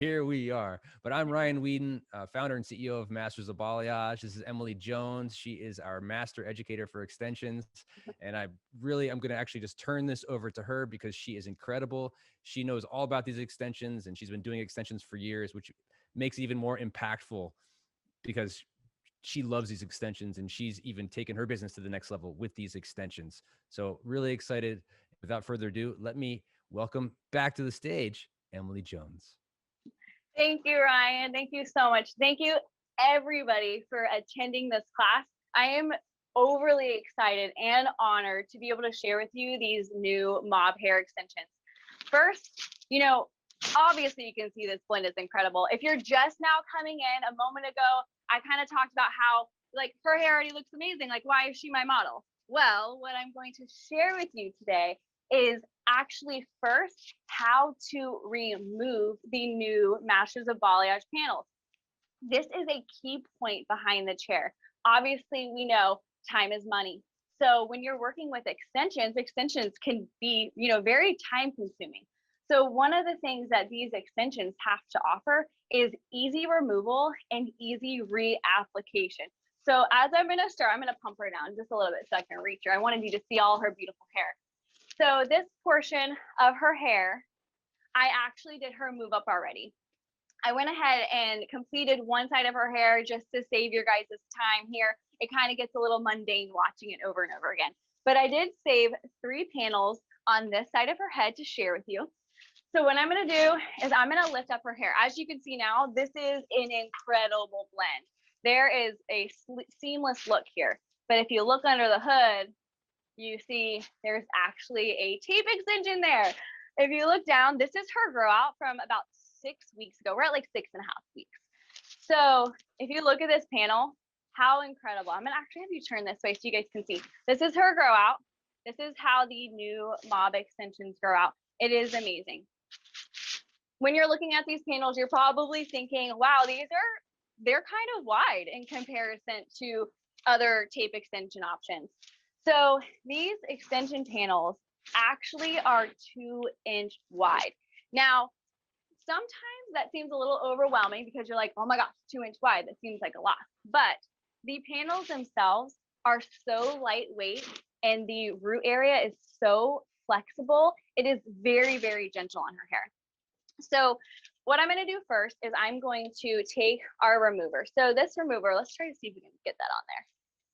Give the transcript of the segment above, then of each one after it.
Here we are. But I'm Ryan Weeden, founder and CEO of Masters of Balayage. This is Emily Jones. She is our master educator for extensions. And I'm going to actually just turn this over to her because she is incredible. She knows all about these extensions and she's been doing extensions for years, which makes it even more impactful because she loves these extensions and she's even taken her business to the next level with these extensions. So really excited. Without further ado, let me welcome back to the stage, Emily Jones. Thank you, Ryan. Thank you so much. Thank you, everybody, for attending this class. I am overly excited and honored to be able to share with you these new mob hair extensions. First, obviously you can see this blend is incredible. If you're just now coming in, a moment ago, I kind of talked about how her hair already looks amazing. Why is she my model? Well, what I'm going to share with you today is actually first how to remove the new Masters of Balayage panels. This is a key point behind the chair. Obviously, we know time is money. So when you're working with extensions can be, very time consuming. So one of the things that these extensions have to offer is easy removal and easy reapplication. So as I'm going to start, I'm going to pump her down just a little bit so I can reach her. I wanted you to see all her beautiful hair. So this portion of her hair, I actually did her move up already. I went ahead and completed one side of her hair just to save your guys' time here. It kind of gets a little mundane watching it over and over again. But I did save 3 panels on this side of her head to share with you. So what I'm going to do is I'm going to lift up her hair. As you can see now, this is an incredible blend. There is a seamless look here. But if you look under the hood, you see there's actually a tape extension there. If you look down, this is her grow out from about 6 weeks ago. We're at 6.5 weeks. So if you look at this panel, how incredible. I'm gonna actually have you turn this way so you guys can see. This is her grow out. This is how the new mob extensions grow out. It is amazing. When you're looking at these panels, you're probably thinking, wow, they're kind of wide in comparison to other tape extension options. So these extension panels actually are 2-inch wide. Now, sometimes that seems a little overwhelming because you're like, oh my gosh, 2-inch wide, that seems like a lot. But the panels themselves are so lightweight and the root area is so flexible. It is very, very gentle on her hair. So what I'm going to do first is I'm going to take our remover. So this remover, let's try to see if we can get that on there.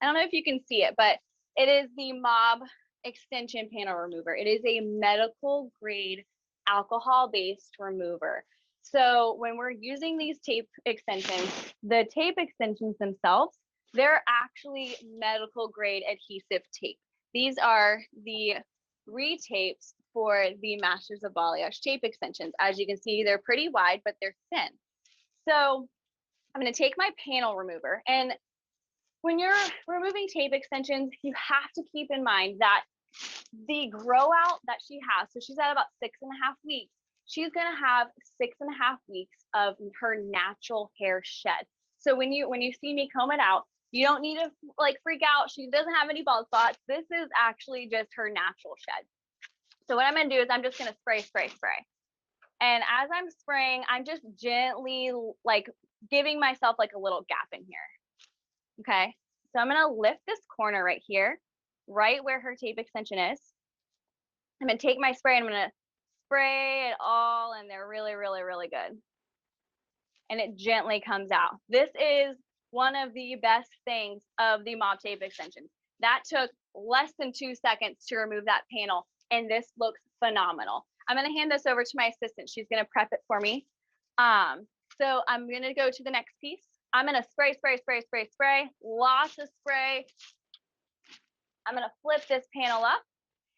I don't know if you can see it, but it is the mob extension panel remover. It is a medical grade alcohol-based remover. So when we're using these tape extensions, the tape extensions themselves, they're actually medical grade adhesive tape. These are the retapes for the Masters of Balayage tape extensions. As you can see, they're pretty wide, but they're thin. So I'm going to take my panel remover, and when you're removing tape extensions, you have to keep in mind that the grow out that she has, so she's at about 6.5 weeks, she's going to have 6.5 weeks of her natural hair shed. So when you see me comb it out, you don't need to freak out. She doesn't have any bald spots. This is actually just her natural shed. So what I'm going to do is I'm just going to spray. And as I'm spraying, I'm just gently giving myself a little gap in here. Okay, so I'm going to lift this corner right here, right where her tape extension is. I'm going to take my spray and I'm going to spray it all in there really, really, really good. And it gently comes out. This is one of the best things of the mob tape extensions. That took less than 2 seconds to remove that panel, and this looks phenomenal. I'm going to hand this over to my assistant. She's going to prep it for me. So I'm going to go to the next piece. I'm going to spray, lots of spray. I'm going to flip this panel up,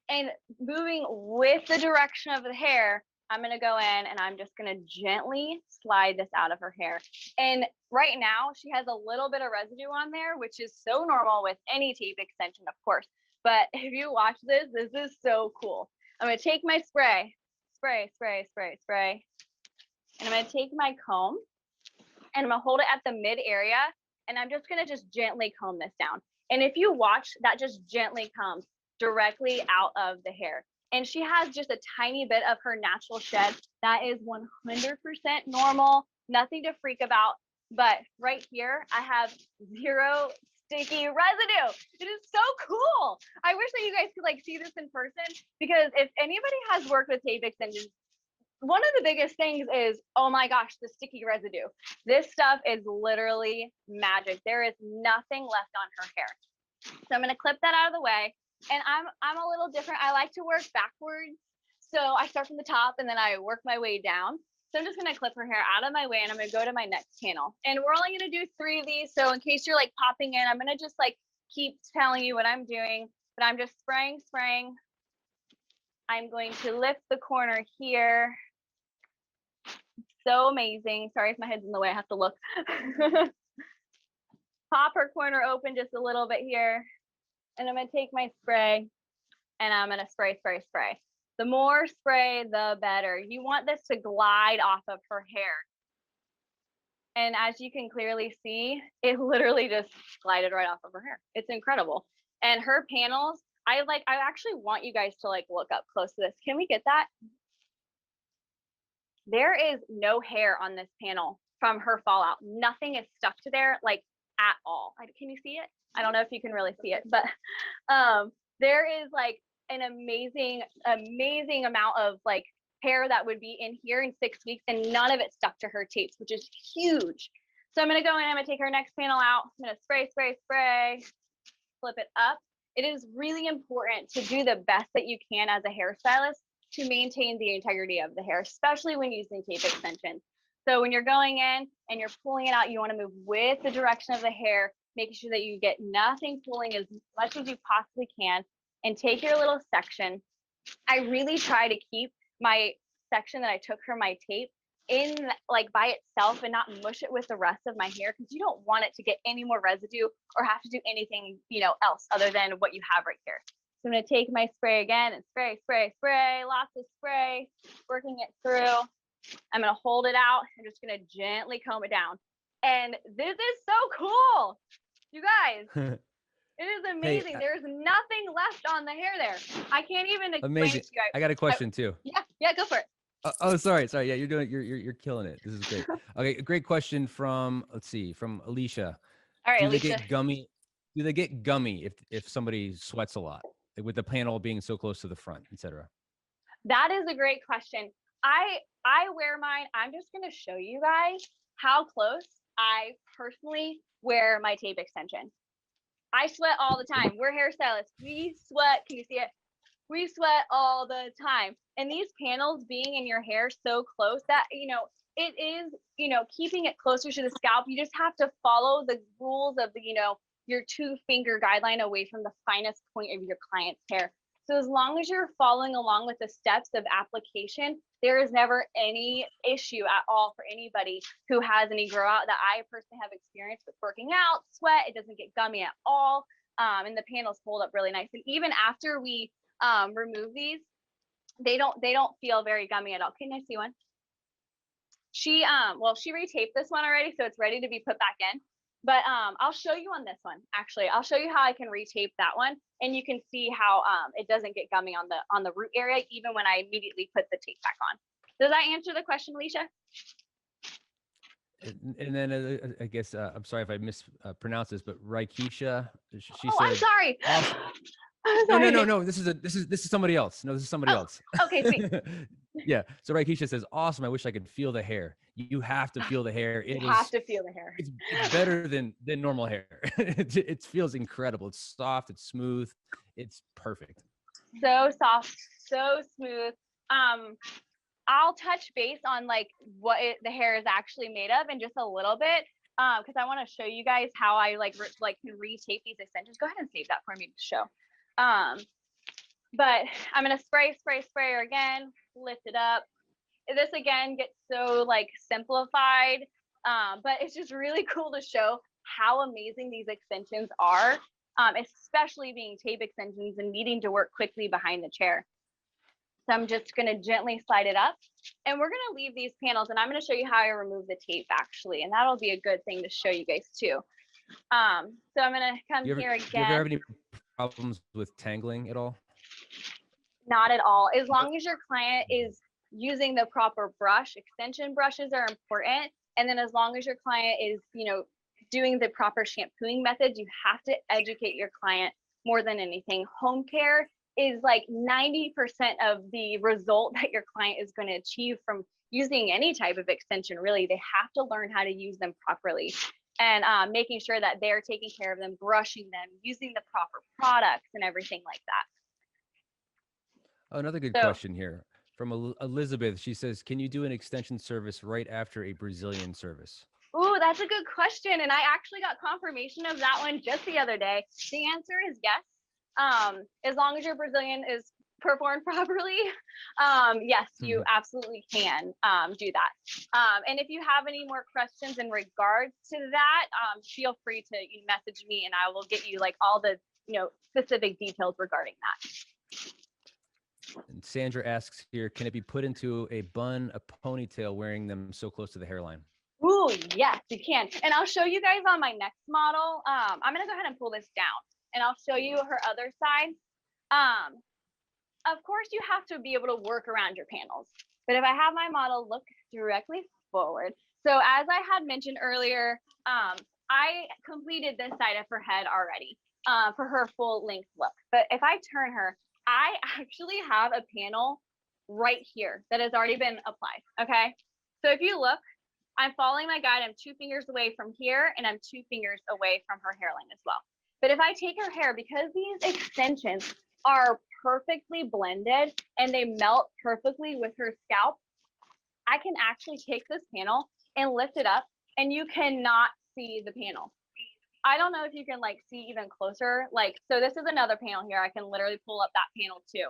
and moving with the direction of the hair, I'm going to go in and I'm just going to gently slide this out of her hair. And right now she has a little bit of residue on there, which is so normal with any tape extension, of course. But if you watch this, this is so cool. I'm going to take my spray. And I'm going to take my comb and I'm going to hold it at the mid area. And I'm just going to gently comb this down. And if you watch, that just gently comes directly out of the hair. And she has just a tiny bit of her natural shed. That is 100% normal, nothing to freak about. But right here, I have 0 sticky residue. It is so cool. I wish that you guys could like see this in person, because if anybody has worked with tape extensions, one of the biggest things is, oh my gosh, the sticky residue. This stuff is literally magic. There is nothing left on her hair. So I'm going to clip that out of the way. And I'm a little different. I like to work backwards. So I start from the top and then I work my way down. So I'm just going to clip her hair out of my way, and I'm going to go to my next panel. And we're only going to do 3 of these. So in case you're like popping in, I'm going to just like keep telling you what I'm doing, but I'm just spraying. I'm going to lift the corner here. So amazing. Sorry if my head's in the way, I have to look. Pop her corner open just a little bit here. And I'm going to take my spray and I'm going to spray. The more spray, the better. You want this to glide off of her hair. And as you can clearly see, it literally just glided right off of her hair. It's incredible. And her panels, I actually want you guys to like look up close to this. Can we get that? There is no hair on this panel from her fallout. Nothing is stuck to there like at all. Can you see it? I don't know if you can really see it, but there is like an amazing amount of like hair that would be in here in 6 weeks, and none of it stuck to her tapes, which is huge. So I'm going to go in, I'm going to take her next panel out. I'm going to spray, flip it up. It is really important to do the best that you can as a hairstylist to maintain the integrity of the hair, especially when using tape extensions. So when you're going in and you're pulling it out, you want to move with the direction of the hair, making sure that you get nothing pulling as much as you possibly can, and take your little section. I really try to keep my section that I took from my tape in like by itself and not mush it with the rest of my hair, because you don't want it to get any more residue or have to do anything, you know, else other than what you have right here. So I'm going to take my spray again and spray, lots of spray, working it through. I'm going to hold it out. I'm just going to gently comb it down. And this is so cool. You guys, it is amazing. Hey, There's nothing left on the hair there. I can't even explain amazing. it to you guys. I got a question too. Yeah, go for it. Oh, sorry. Yeah, you're killing it. This is great. Okay, a great question from, from Alicia. All right, Do Alicia. they get gummy? Do they get gummy if somebody sweats a lot, like with the panel being so close to the front, etc.? That is a great question. I wear mine. I'm just going to show you guys how close I personally wear my tape extension. I sweat all the time. We're hairstylists. We sweat. Can you see it? We sweat all the time. And these panels being in your hair so close that, you know, it is, you know, keeping it closer to the scalp. You just have to follow the rules of the, you know, your 2-finger guideline away from the finest point of your client's hair. So as long as you're following along with the steps of application, there is never any issue at all for anybody who has any grow out that I personally have experience with working out, sweat. It doesn't get gummy at all. And the panels hold up really nice. And even after we remove these, they don't feel very gummy at all. Can I see one? She retaped this one already, so it's ready to be put back in. But I'll show you on this one. Actually, I'll show you how I can retape that one, and you can see how it doesn't get gummy on the root area, even when I immediately put the tape back on. Does that answer the question, Alicia? And then I guess I'm sorry if I mispronounced this, but Raikisha, she said. I'm sorry. Awesome. I'm sorry. No. This is somebody else. No, this is somebody else. Okay, sweet. Yeah. So Raikisha says, awesome. I wish I could feel the hair. You have to feel the hair. You have to feel the hair. It's better than normal hair. It feels incredible. It's soft. It's smooth. It's perfect. So soft, so smooth. I'll touch base on like what the hair is actually made of in just a little bit, because I want to show you guys how I can retape these extensions. Go ahead and save that for me to show. But I'm gonna spray her again, lift it up. This again gets so like simplified, but it's just really cool to show how amazing these extensions are, especially being tape extensions and needing to work quickly behind the chair. So I'm just gonna gently slide it up, and we're gonna leave these panels, and I'm gonna show you how I remove the tape actually, and that'll be a good thing to show you guys too. So I'm gonna come here again. Do you ever have any problems with tangling at all? Not at all. As long as your client is using the proper brush, extension brushes are important. And then as long as your client is, doing the proper shampooing methods, you have to educate your client more than anything. Home care is like 90% of the result that your client is going to achieve from using any type of extension. Really, they have to learn how to use them properly, and making sure that they're taking care of them, brushing them, using the proper products and everything like that. Oh, another good So, question here from Elizabeth. She says, can you do an extension service right after a Brazilian service? ooh, that's a good question. And I actually got confirmation of that one just the other day. The answer is yes. As long as your Brazilian is performed properly, yes, you absolutely can do that. And if you have any more questions in regards to that, feel free to message me and I will get you like all the specific details regarding that. And Sandra asks here, can it be put into a bun, a ponytail, wearing them so close to the hairline? Ooh, yes, you can. And I'll show you guys on my next model. I'm gonna go ahead and pull this down and I'll show you her other side. Of course you have to be able to work around your panels, but if I have my model look directly forward. So as I had mentioned earlier, I completed this side of her head already for her full length look. But if I turn her, I actually have a panel right here that has already been applied, okay? So if you look, I'm following my guide. I'm 2 fingers away from here and I'm 2 fingers away from her hairline as well. But if I take her hair, because these extensions are perfectly blended and they melt perfectly with her scalp, I can actually take this panel and lift it up and you cannot see the panel. I don't know if you can like see even closer. Like, so this is another panel here. I can literally pull up that panel too.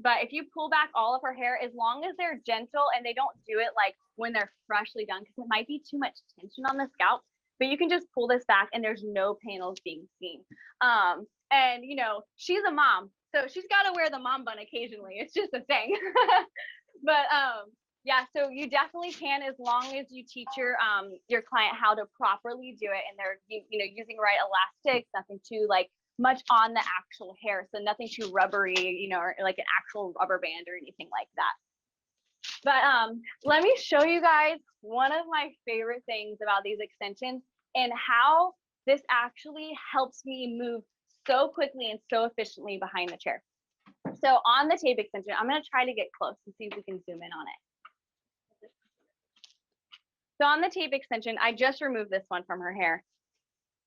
But if you pull back all of her hair, as long as they're gentle and they don't do it like when they're freshly done, because it might be too much tension on the scalp, but you can just pull this back and there's no panels being seen. And she's a mom, so she's got to wear the mom bun occasionally. It's just a thing. But yeah, so you definitely can, as long as you teach your client how to properly do it, and they're using the right elastics, nothing too like much on the actual hair, so nothing too rubbery, or like an actual rubber band or anything like that. But let me show you guys one of my favorite things about these extensions and how this actually helps me move so quickly and so efficiently behind the chair. So on the tape extension, I'm going to try to get close and see if we can zoom in on it. So on the tape extension, I just removed this one from her hair.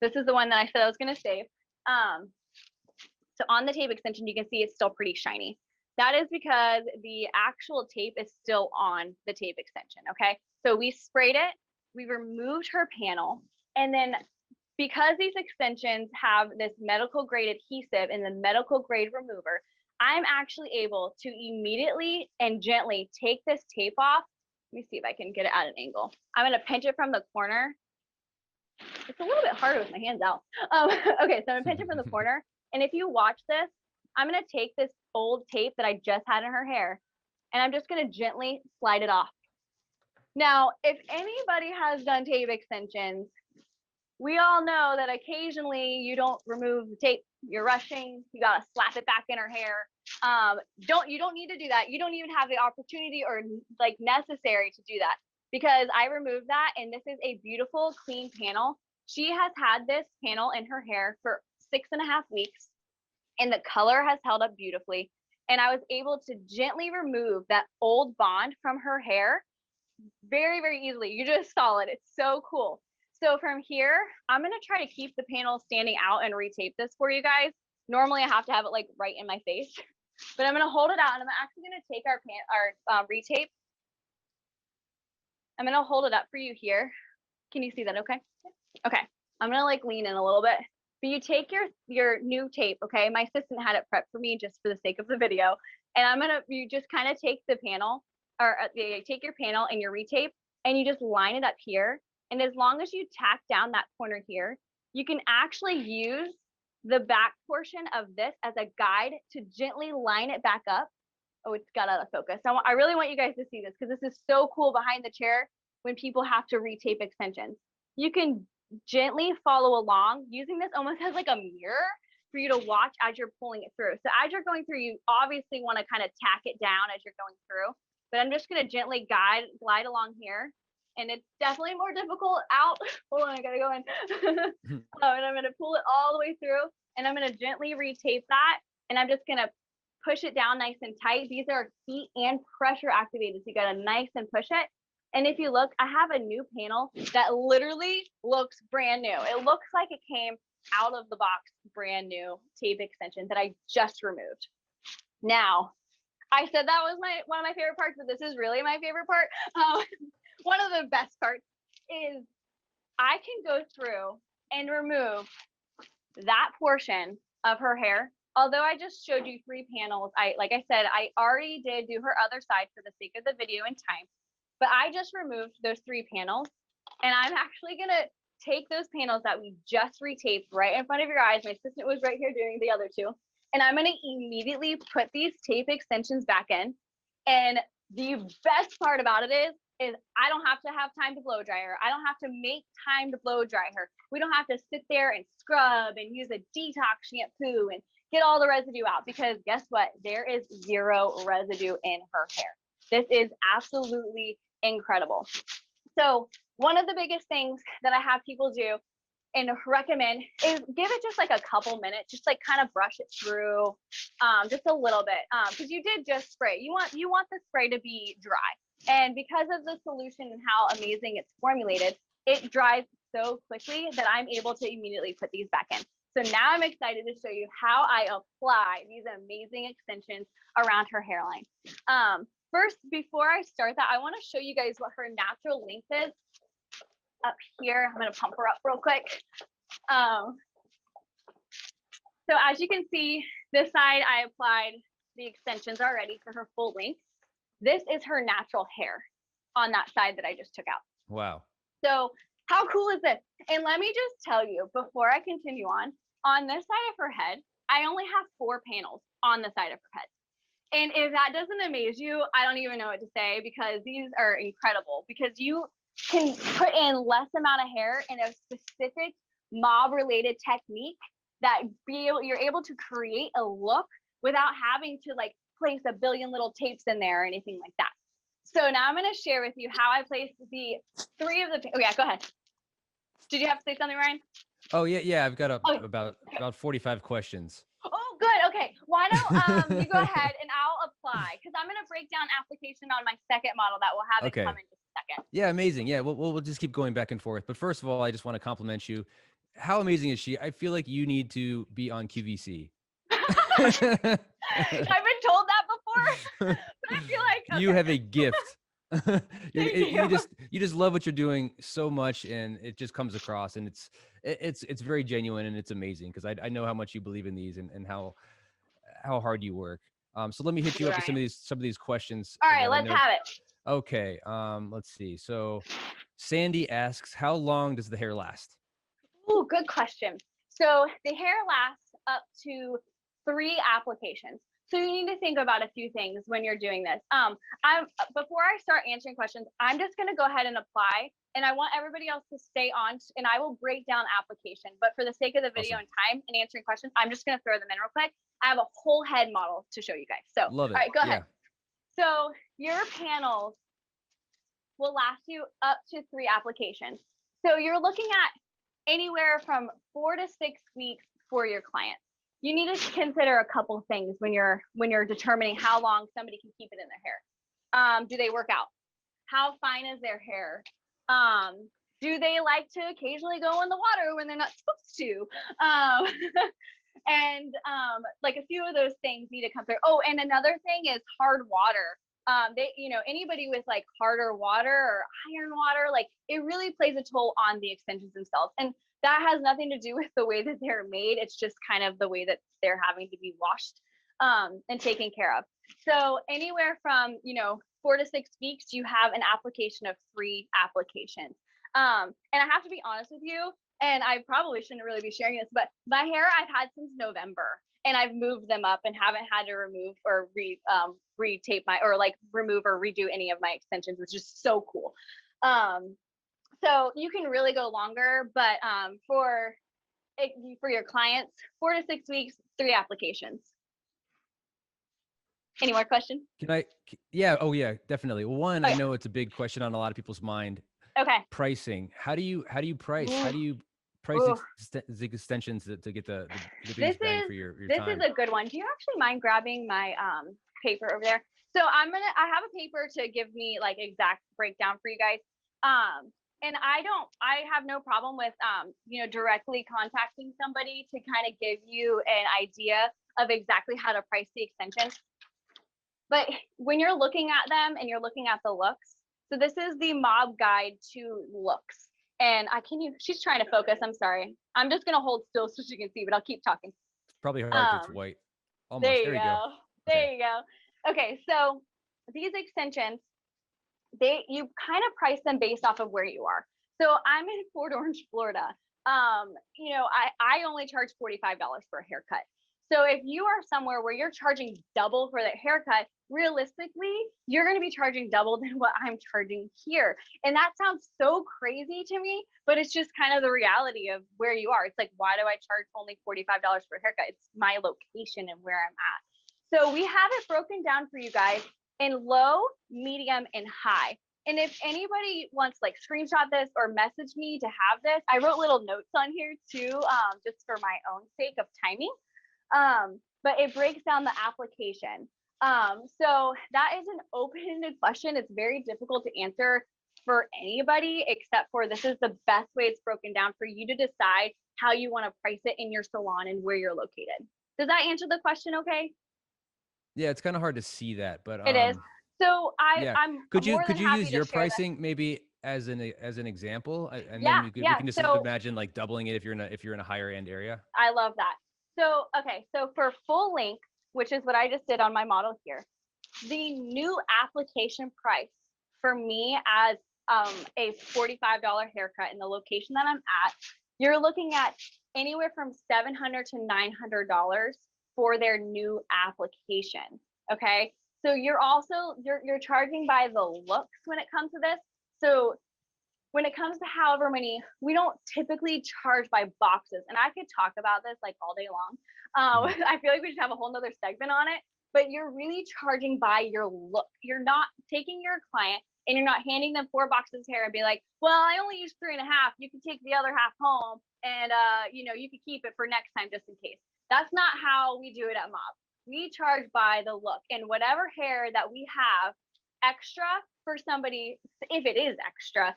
This is the one that I said I was going to save. So on the tape extension, you can see it's still pretty shiny. That is because the actual tape is still on the tape extension, okay? So we sprayed it, we removed her panel, and then because these extensions have this medical grade adhesive and the medical grade remover, I'm actually able to immediately and gently take this tape off. Let me see if I can get it at an angle. I'm gonna pinch it from the corner. It's a little bit harder with my hands out. Okay, so I'm gonna pinch it from the corner. And if you watch this, I'm gonna take this old tape that I just had in her hair, and I'm just gonna gently slide it off. Now, if anybody has done tape extensions, we all know that occasionally you don't remove the tape, you're rushing, you gotta slap it back in her hair. You don't need to do that. You don't even have the opportunity or like necessary to do that, because I removed that and this is a beautiful clean panel. She has had this panel in her hair for 6.5 weeks and the color has held up beautifully. And I was able to gently remove that old bond from her hair very, very easily. You just saw it. It's so cool. So from here, I'm going to try to keep the panel standing out and retape this for you guys. Normally I have to have it like right in my face, but I'm going to hold it out and I'm actually going to take our retape. I'm going to hold it up for you here. Can you see that? Okay. Okay. I'm going to like lean in a little bit, but you take your new tape. Okay. My assistant had it prepped for me just for the sake of the video. And you just kind of take the panel or you take your panel and your retape and you just line it up here. And as long as you tack down that corner here, you can actually use the back portion of this as a guide to gently line it back up. Oh, it's got out of focus. I really want you guys to see this because this is so cool behind the chair when people have to retape extensions. You can gently follow along using this almost as like a mirror for you to watch as you're pulling it through. So as you're going through, you obviously want to kind of tack it down as you're going through, but I'm just going to gently glide along here. And it's definitely more difficult out. Hold on, I gotta go in. And I'm gonna pull it all the way through, and I'm gonna gently retape that, and I'm just gonna push it down nice and tight. These are heat and pressure activated, so you gotta nice and push it. And if you look, I have a new panel that literally looks brand new. It looks like it came out of the box, brand new tape extension that I just removed. Now, I said that was one of my favorite parts, but this is really my favorite part. One of the best parts is I can go through and remove that portion of her hair. Although I just showed you 3 panels, like I said, I already did do her other side for the sake of the video and time, but I just removed those 3 panels, and I'm actually gonna take those panels that we just retaped right in front of your eyes. My assistant was right here doing the other 2, and I'm gonna immediately put these tape extensions back in. And the best part about it is I don't have to have time to blow dry her. I don't have to make time to blow dry her. We don't have to sit there and scrub and use a detox shampoo and get all the residue out, because guess what? There is 0 residue in her hair. This is absolutely incredible. So one of the biggest things that I have people do and recommend is give it just like a couple minutes, just like kind of brush it through just a little bit, because you did just spray. You want the spray to be dry. And because of the solution and how amazing it's formulated, it dries so quickly that I'm able to immediately put these back in. So now I'm excited to show you how I apply these amazing extensions around her hairline. First, before I start that, I want to show you guys what her natural length is. Up here, I'm going to pump her up real quick. So as you can see, this side I applied the extensions already for her full length. This is her natural hair on that side that I just took out. Wow. So how cool is this? And let me just tell you, before I continue on this side of her head, I only have 4 panels on the side of her head. And if that doesn't amaze you, I don't even know what to say, because these are incredible, because you can put in less amount of hair in a specific mob related technique that you're able to create a look without having to like place a billion little tapes in there or anything like that. So now I'm going to share with you how I placed the 3 of the, oh yeah, go ahead. Did you have to say something, Ryan? Oh yeah. I've got about 45 questions. Oh, good. Okay. Why don't you go ahead and I'll apply, because I'm going to break down application on my second model that will have it come in just a second. Yeah, amazing. Yeah, we'll just keep going back and forth. But first of all, I just want to compliment you. How amazing is she? I feel like you need to be on QVC. I've been told that before, but I feel like okay. You have a gift. you just love what you're doing so much, and it just comes across, and it's very genuine, and it's amazing, because I know how much you believe in these and how hard you work. So let me hit you up with some of these questions. All right, let's have it. Okay. Let's see. So Sandy asks, how long does the hair last? Oh, good question. So the hair lasts up to 3 applications. So you need to think about a few things when you're doing this. Before I start answering questions, I'm just going to go ahead and apply, and I want everybody else to stay on, and I will break down application. But for the sake of the video and time and answering questions, I'm just going to throw them in real quick. I have a whole head model to show you guys. So, love it. All right, go ahead. So your panels will last you up to 3 applications. So you're looking at anywhere from 4 to 6 weeks for your client. You need to consider a couple things when you're determining how long somebody can keep it in their hair. Do they work out? How fine is their hair? Do they like to occasionally go in the water when they're not supposed to? And like a few of those things need to come through. Oh, and another thing is hard water. Anybody with like harder water or iron water, like it really plays a toll on the extensions themselves. And that has nothing to do with the way that they're made. It's just kind of the way that they're having to be washed and taken care of. So anywhere from, 4 to 6 weeks, you have an application of 3 applications. And I have to be honest with you, and I probably shouldn't really be sharing this, but my hair I've had since November, and I've moved them up and haven't had to remove or retape remove or redo any of my extensions, which is so cool. So you can really go longer, but for for your clients, 4 to 6 weeks, 3 applications. Any more questions? Yeah. Oh yeah, definitely. One, Oh, I yeah. know it's a big question on a lot of people's mind. Okay. Pricing. How do you price? Ooh. How do you price Ooh. extensions to get the This biggest bang is for your this time? is a good one. Do you actually mind grabbing my paper over there? So I have a paper to give me like exact breakdown for you guys. And I have no problem with directly contacting somebody to kind of give you an idea of exactly how to price the extensions. But when you're looking at them and you're looking at the looks, so this is the mob guide to looks. And she's trying to focus. I'm sorry. I'm just going to hold still so she can see, but I'll keep talking. It's probably hard because it's white. There Almost. you There you go. go. There Okay. you go. Okay, so these extensions, you kind of price them based off of where you are. So I'm in Fort Orange, Florida. I only charge $45 for a haircut. So if you are somewhere where you're charging double for that haircut, realistically, you're going to be charging double than what I'm charging here. And that sounds so crazy to me, but it's just kind of the reality of where you are. It's like, why do I charge only $45 for a haircut? It's my location and where I'm at. So we have it broken down for you guys in low, medium, and high. And if anybody wants like screenshot this or message me to have this, I wrote little notes on here too, just for my own sake of timing. But it breaks down the application. So that is an open-ended question. It's very difficult to answer for anybody, except for this is the best way it's broken down for you to decide how you want to price it in your salon and where you're located. Does that answer the question okay? Yeah, it's kind of hard to see that, but It is. So yeah. I'm Could more you than happy use to your share that. pricing maybe as an example, and then Yeah, we yeah. can just So imagine like doubling it if you're in a higher end area. I love that. So, okay, so for full length, which is what I just did on my model here, the new application price for me as a $45 haircut in the location that I'm at, you're looking at anywhere from $700 to $900 for their new application. Okay, so you're also you're charging by the looks when it comes to this. So when it comes to however many, we don't typically charge by boxes. And I could talk about this like all day long. I feel like we should have a whole nother segment on it, but you're really charging by your look. You're not taking your client and you're not handing them 4 boxes of hair and be like, well, I only use 3.5. You can take the other half home and, you can keep it for next time just in case. That's not how we do it at Mob. We charge by the look, and whatever hair that we have extra for somebody, if it is extra,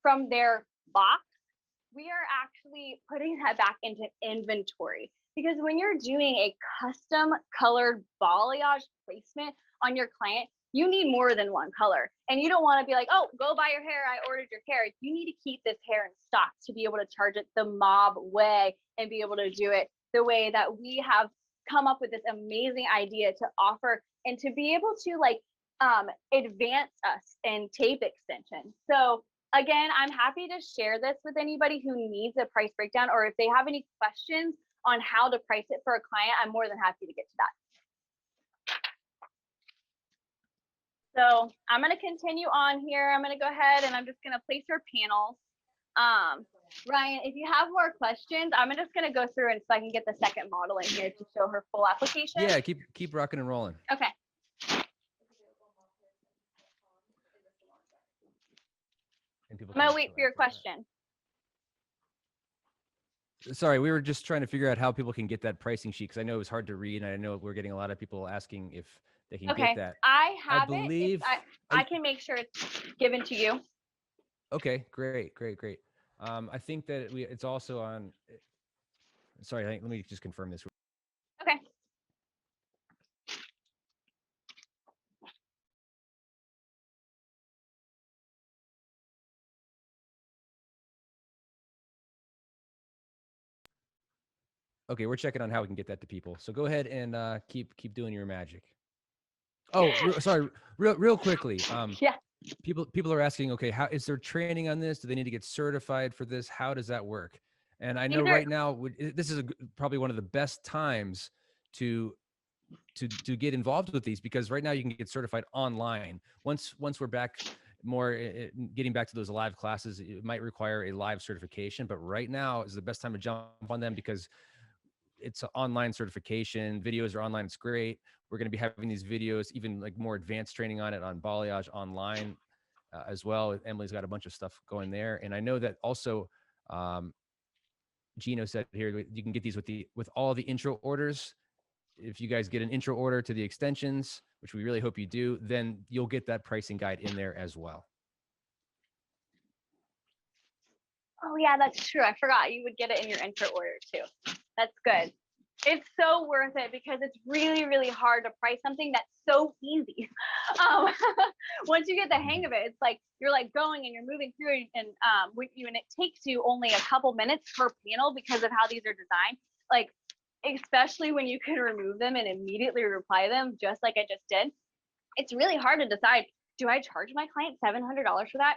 from their box, we are actually putting that back into inventory. Because when you're doing a custom colored balayage placement on your client, you need more than one color. And you don't want to be like, oh, go buy your hair. I ordered your hair. You need to keep this hair in stock to be able to charge it the Mob way and be able to do it the way that we have come up with this amazing idea to offer and to be able to advance us in tape extension. So again, I'm happy to share this with anybody who needs a price breakdown, or if they have any questions on how to price it for a client, I'm more than happy to get to that. So I'm going to continue on here. I'm going to go ahead and I'm just going to place our panels. Ryan, if you have more questions, I'm just going to go through and so I can get the second model in here to show her full application. Yeah, keep rocking and rolling. Okay. I'm going to wait for your question. Sorry, we were just trying to figure out how people can get that pricing sheet, because I know it was hard to read, and I know we're getting a lot of people asking if they can get that. I have believe it. I can make sure it's given to you. Okay, great. I think that it's also on. Sorry, let me just confirm this. Okay. Okay, we're checking on how we can get that to people. So go ahead and keep doing your magic. Oh, sorry, real quickly. Yeah. People are asking, okay, how is there training on this? Do they need to get certified for this? How does that work? And I know right now this is probably one of the best times to get involved with these, because right now you can get certified online. Once we're back more getting back to those live classes, it might require a live certification, but right now is the best time to jump on them because it's an online certification. Videos are online. It's great. We're going to be having these videos, even like more advanced training on it on Balayage online as well. Emily's got a bunch of stuff going there. And I know that also, Gino said here, you can get these with all the intro orders. If you guys get an intro order to the extensions, which we really hope you do, then you'll get that pricing guide in there as well. Oh yeah, that's true. I forgot you would get it in your intro order too. That's good. It's so worth it because it's really, really hard to price something that's so easy. Once you get the hang of it, it's like you're like going and you're moving through and it takes you only a couple minutes per panel because of how these are designed. Like, especially when you can remove them and immediately reply them, just like I just did. It's really hard to decide, do I charge my client $700 for that?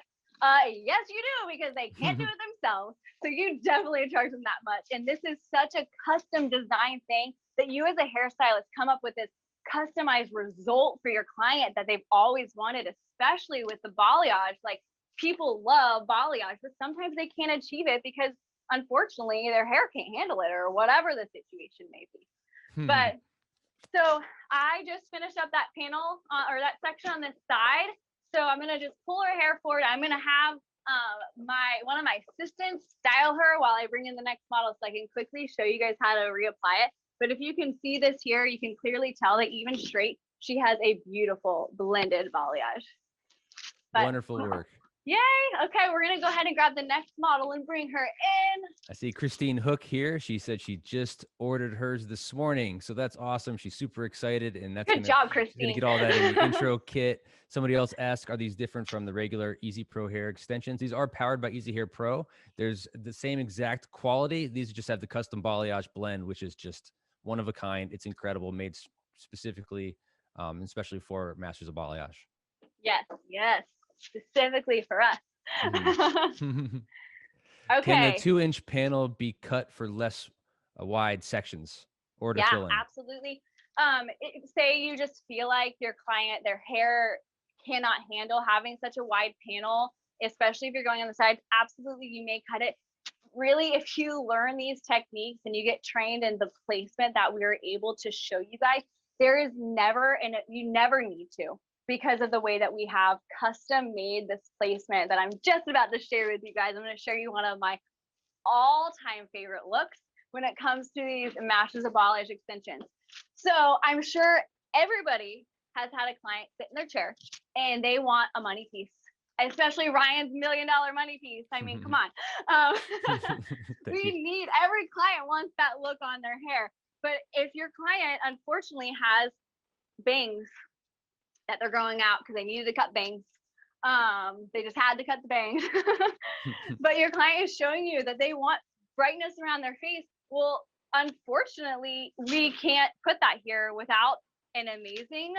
Yes, you do, because they can't do it themselves. So you definitely charge them that much. And this is such a custom design thing that you as a hairstylist come up with this customized result for your client that they've always wanted, especially with the balayage. Like, people love balayage, but sometimes they can't achieve it because unfortunately their hair can't handle it or whatever the situation may be. But so I just finished up that panel or that section on this side. So I'm gonna just pull her hair forward. I'm gonna have one of my assistants style her while I bring in the next model so I can quickly show you guys how to reapply it. But if you can see this here, you can clearly tell that even straight, she has a beautiful blended balayage. Wonderful work. Yay. Okay, we're gonna go ahead and grab the next model and bring her in. I see Christine Hook here. She said she just ordered hers this morning. So that's awesome. She's super excited. And that's good job, Christine. She's gonna get all that in the intro kit. Somebody else asked, are these different from the regular Easy Pro hair extensions? These are powered by Easy Hair Pro. There's the same exact quality. These just have the custom balayage blend, which is just one of a kind. It's incredible, made specifically, especially for Masters of Balayage. Yes, specifically for us. Mm-hmm. Okay. Can the 2-inch panel be cut for less wide sections or to fill in? Yeah, absolutely. Say you just feel like your client, their hair cannot handle having such a wide panel, especially if you're going on the sides, absolutely you may cut it. Really, if you learn these techniques and you get trained in the placement that we are able to show you guys, there is never, and you never need to, because of the way that we have custom made this placement that I'm just about to share with you guys. I'm going to show you one of my all-time favorite looks when it comes to these Masters of Balayage extensions. So I'm sure everybody has had a client sit in their chair and they want a money piece, especially Ryan's $1 million money piece. I mean, come on. Every client wants that look on their hair. But if your client unfortunately has bangs that they're growing out because they needed to cut bangs, they just had to cut the bangs, but your client is showing you that they want brightness around their face, well, unfortunately, we can't put that here without an amazing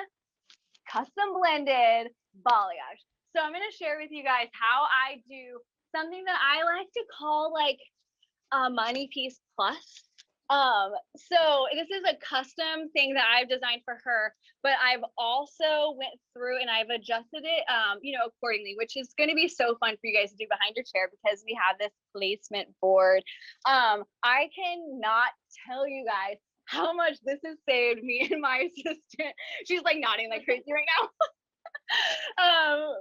custom blended balayage. So I'm going to share with you guys how I do something that I like to call like a money piece plus. So this is a custom thing that I've designed for her, but I've also went through and I've adjusted it, accordingly, which is going to be so fun for you guys to do behind your chair because we have this placement board. I cannot tell you guys how much this has saved me and my assistant. She's like nodding like crazy right now.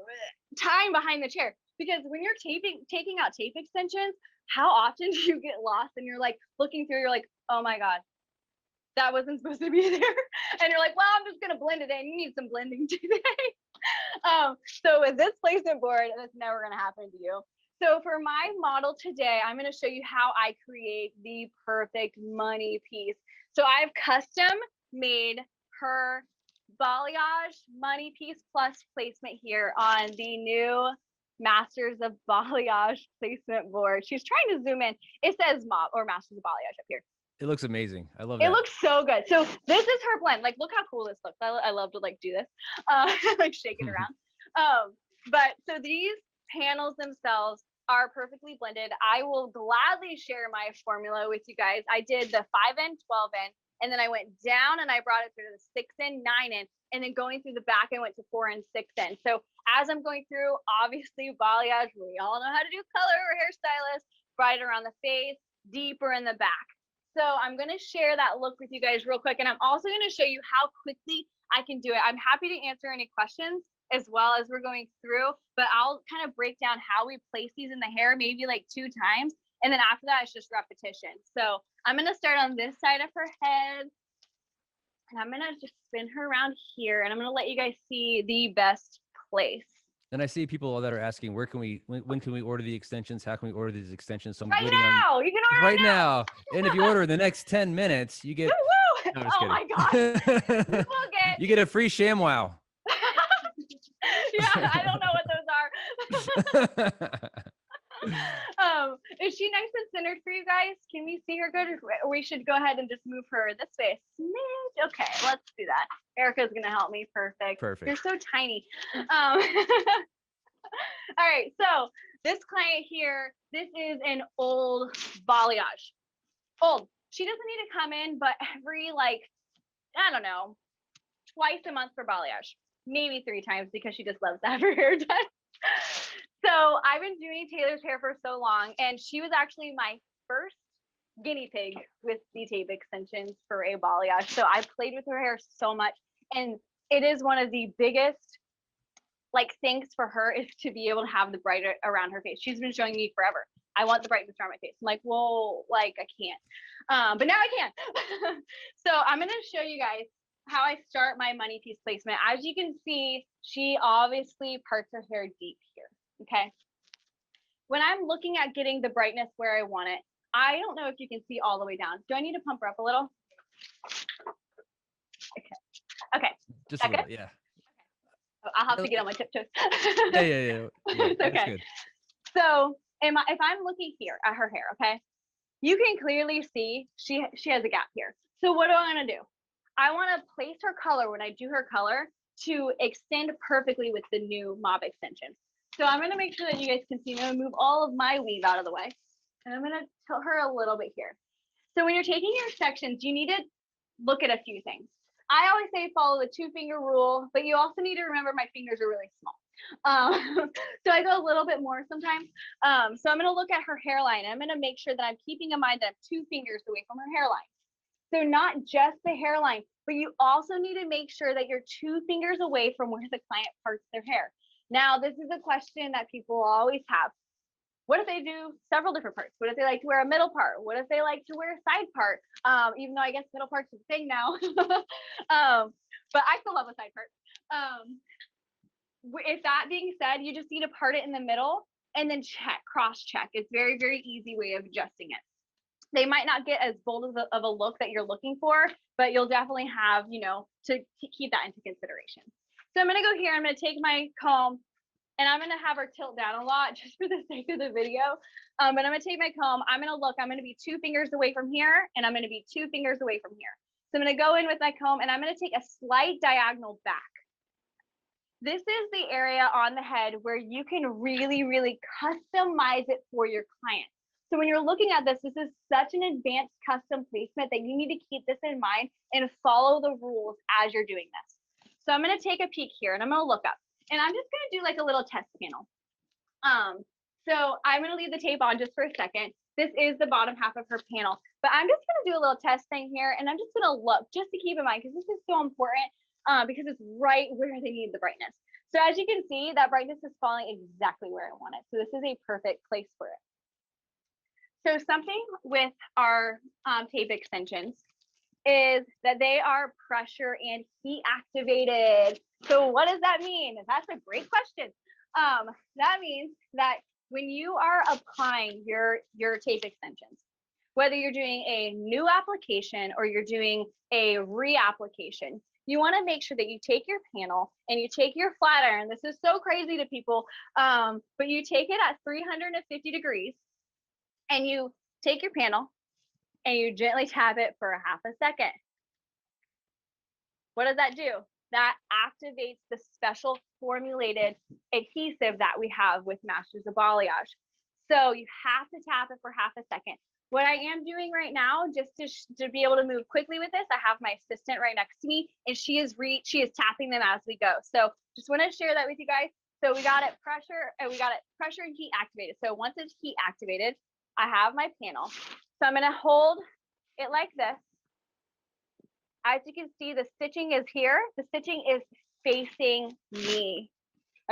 Time behind the chair, because when you're taking out tape extensions, how often do you get lost and you're like looking through, you're like, oh my God, that wasn't supposed to be there. And you're like, well, I'm just going to blend it in. You need some blending today. So with this placement board, that's never going to happen to you. So for my model today, I'm going to show you how I create the perfect money piece. So I've custom made her balayage money piece plus placement here on the new Masters of Balayage placement board. She's trying to zoom in. It says Mob or Masters of Balayage up here. It looks amazing. I love it. It looks so good. So this is her blend. Like, look how cool this looks. I love to like do this, like shake it around. But so these panels themselves are perfectly blended. I will gladly share my formula with you guys. I did the 5N, 12N, and then I went down and I brought it through the 6N, 9N, and then going through the back, I went to 4N, 6N. So As I'm going through, obviously balayage, we all know how to do color or hairstylist, bright around the face, deeper in the back. So I'm going to share that look with you guys real quick. And I'm also going to show you how quickly I can do it. I'm happy to answer any questions as well as we're going through, but I'll kind of break down how we place these in the hair, maybe like 2 times. And then after that, it's just repetition. So I'm going to start on this side of her head. And I'm going to just spin her around here. And I'm going to let you guys see the best place. And I see people that are asking, when can we order the extensions? How can we order these extensions? So I'm Right waiting now, you can order right now. And if you order in the next 10 minutes, you get, woo-woo! No, I'm just Oh kidding. my gosh. You will get, you get a free ShamWow. yeah, I don't know what those are. Is she nice and centered for you guys? Can we see her good? Or we should go ahead and just move her this way. Okay, let's do that. Erica's gonna help me. Perfect. You're so tiny. All right, so this client here, this is an old balayage. Old. She doesn't need to come in, but every, like, I don't know, twice a month for balayage. Maybe 3 times because she just loves to have her hair done. So I've been doing Taylor's hair for so long, and she was actually my first guinea pig with the tape extensions for a balayage. So I played with her hair so much, and it is one of the biggest like things for her is to be able to have the bright around her face. She's been showing me forever, I want the brightness around my face. I'm like, well, like I can't, but now I can. So I'm gonna show you guys how I start my money piece placement. As you can see, she obviously parts her hair deep here, okay? When I'm looking at getting the brightness where I want it, I don't know if you can see all the way down. Do I need to pump her up a little? Okay. Just a little, yeah. I'll have to get on my tiptoes. Yeah. It's okay. Good. So if I'm looking here at her hair, okay, you can clearly see she has a gap here. So what do I want to do? I want to place her color when I do her color to extend perfectly with the new mob extension. So I'm going to make sure that you guys can see. I'm going to move all of my weave out of the way. And I'm going to tilt her a little bit here. So when you're taking your sections, you need to look at a few things. I always say follow the 2-finger rule, but you also need to remember my fingers are really small. So I go a little bit more sometimes. So I'm going to look at her hairline. I'm going to make sure that I'm keeping in mind that I'm 2 fingers away from her hairline. So not just the hairline, but you also need to make sure that you're 2 fingers away from where the client parts their hair. Now, this is a question that people always have. What if they do several different parts? What if they like to wear a middle part? What if they like to wear a side part? Even though I guess middle part's a thing now. But I still love a side part. If that being said, you just need to part it in the middle and then cross check. It's very, very easy way of adjusting it. They might not get as bold of a look that you're looking for, but you'll definitely have, to keep that into consideration. So I'm going to go here. I'm going to take my comb and I'm going to have her tilt down a lot just for the sake of the video. But I'm going to take my comb. I'm going to look. I'm going to be 2 fingers away from here, and I'm going to be 2 fingers away from here. So I'm going to go in with my comb, and I'm going to take a slight diagonal back. This is the area on the head where you can really, really customize it for your client. So when you're looking at this, this is such an advanced custom placement that you need to keep this in mind and follow the rules as you're doing this. So I'm going to take a peek here, and I'm going to look up. And I'm just going to do like a little test panel. So I'm going to leave the tape on just for a second. This is the bottom half of her panel, but I'm just going to do a little test thing here. And I'm just going to look just to keep in mind, because this is so important because it's right where they need the brightness. So as you can see, that brightness is falling exactly where I want it. So this is a perfect place for it. So something with our tape extensions is that they are pressure and heat activated. So what does that mean? That's a great question. That means that when you are applying your tape extensions, whether you're doing a new application or you're doing a reapplication, you want to make sure that you take your panel and you take your flat iron. This is so crazy to people, but you take it at 350 degrees and you take your panel and you gently tap it for a half a second. What does that do? That activates the special formulated adhesive that we have with Masters of Balayage. So you have to tap it for half a second. What I am doing right now, just to be able to move quickly with this, I have my assistant right next to me, and she is tapping them as we go. So just want to share that with you guys. So we got it pressure and heat activated. So once it's heat activated, I have my panel. So I'm gonna hold it like this. As you can see, the stitching is here. The stitching is facing me.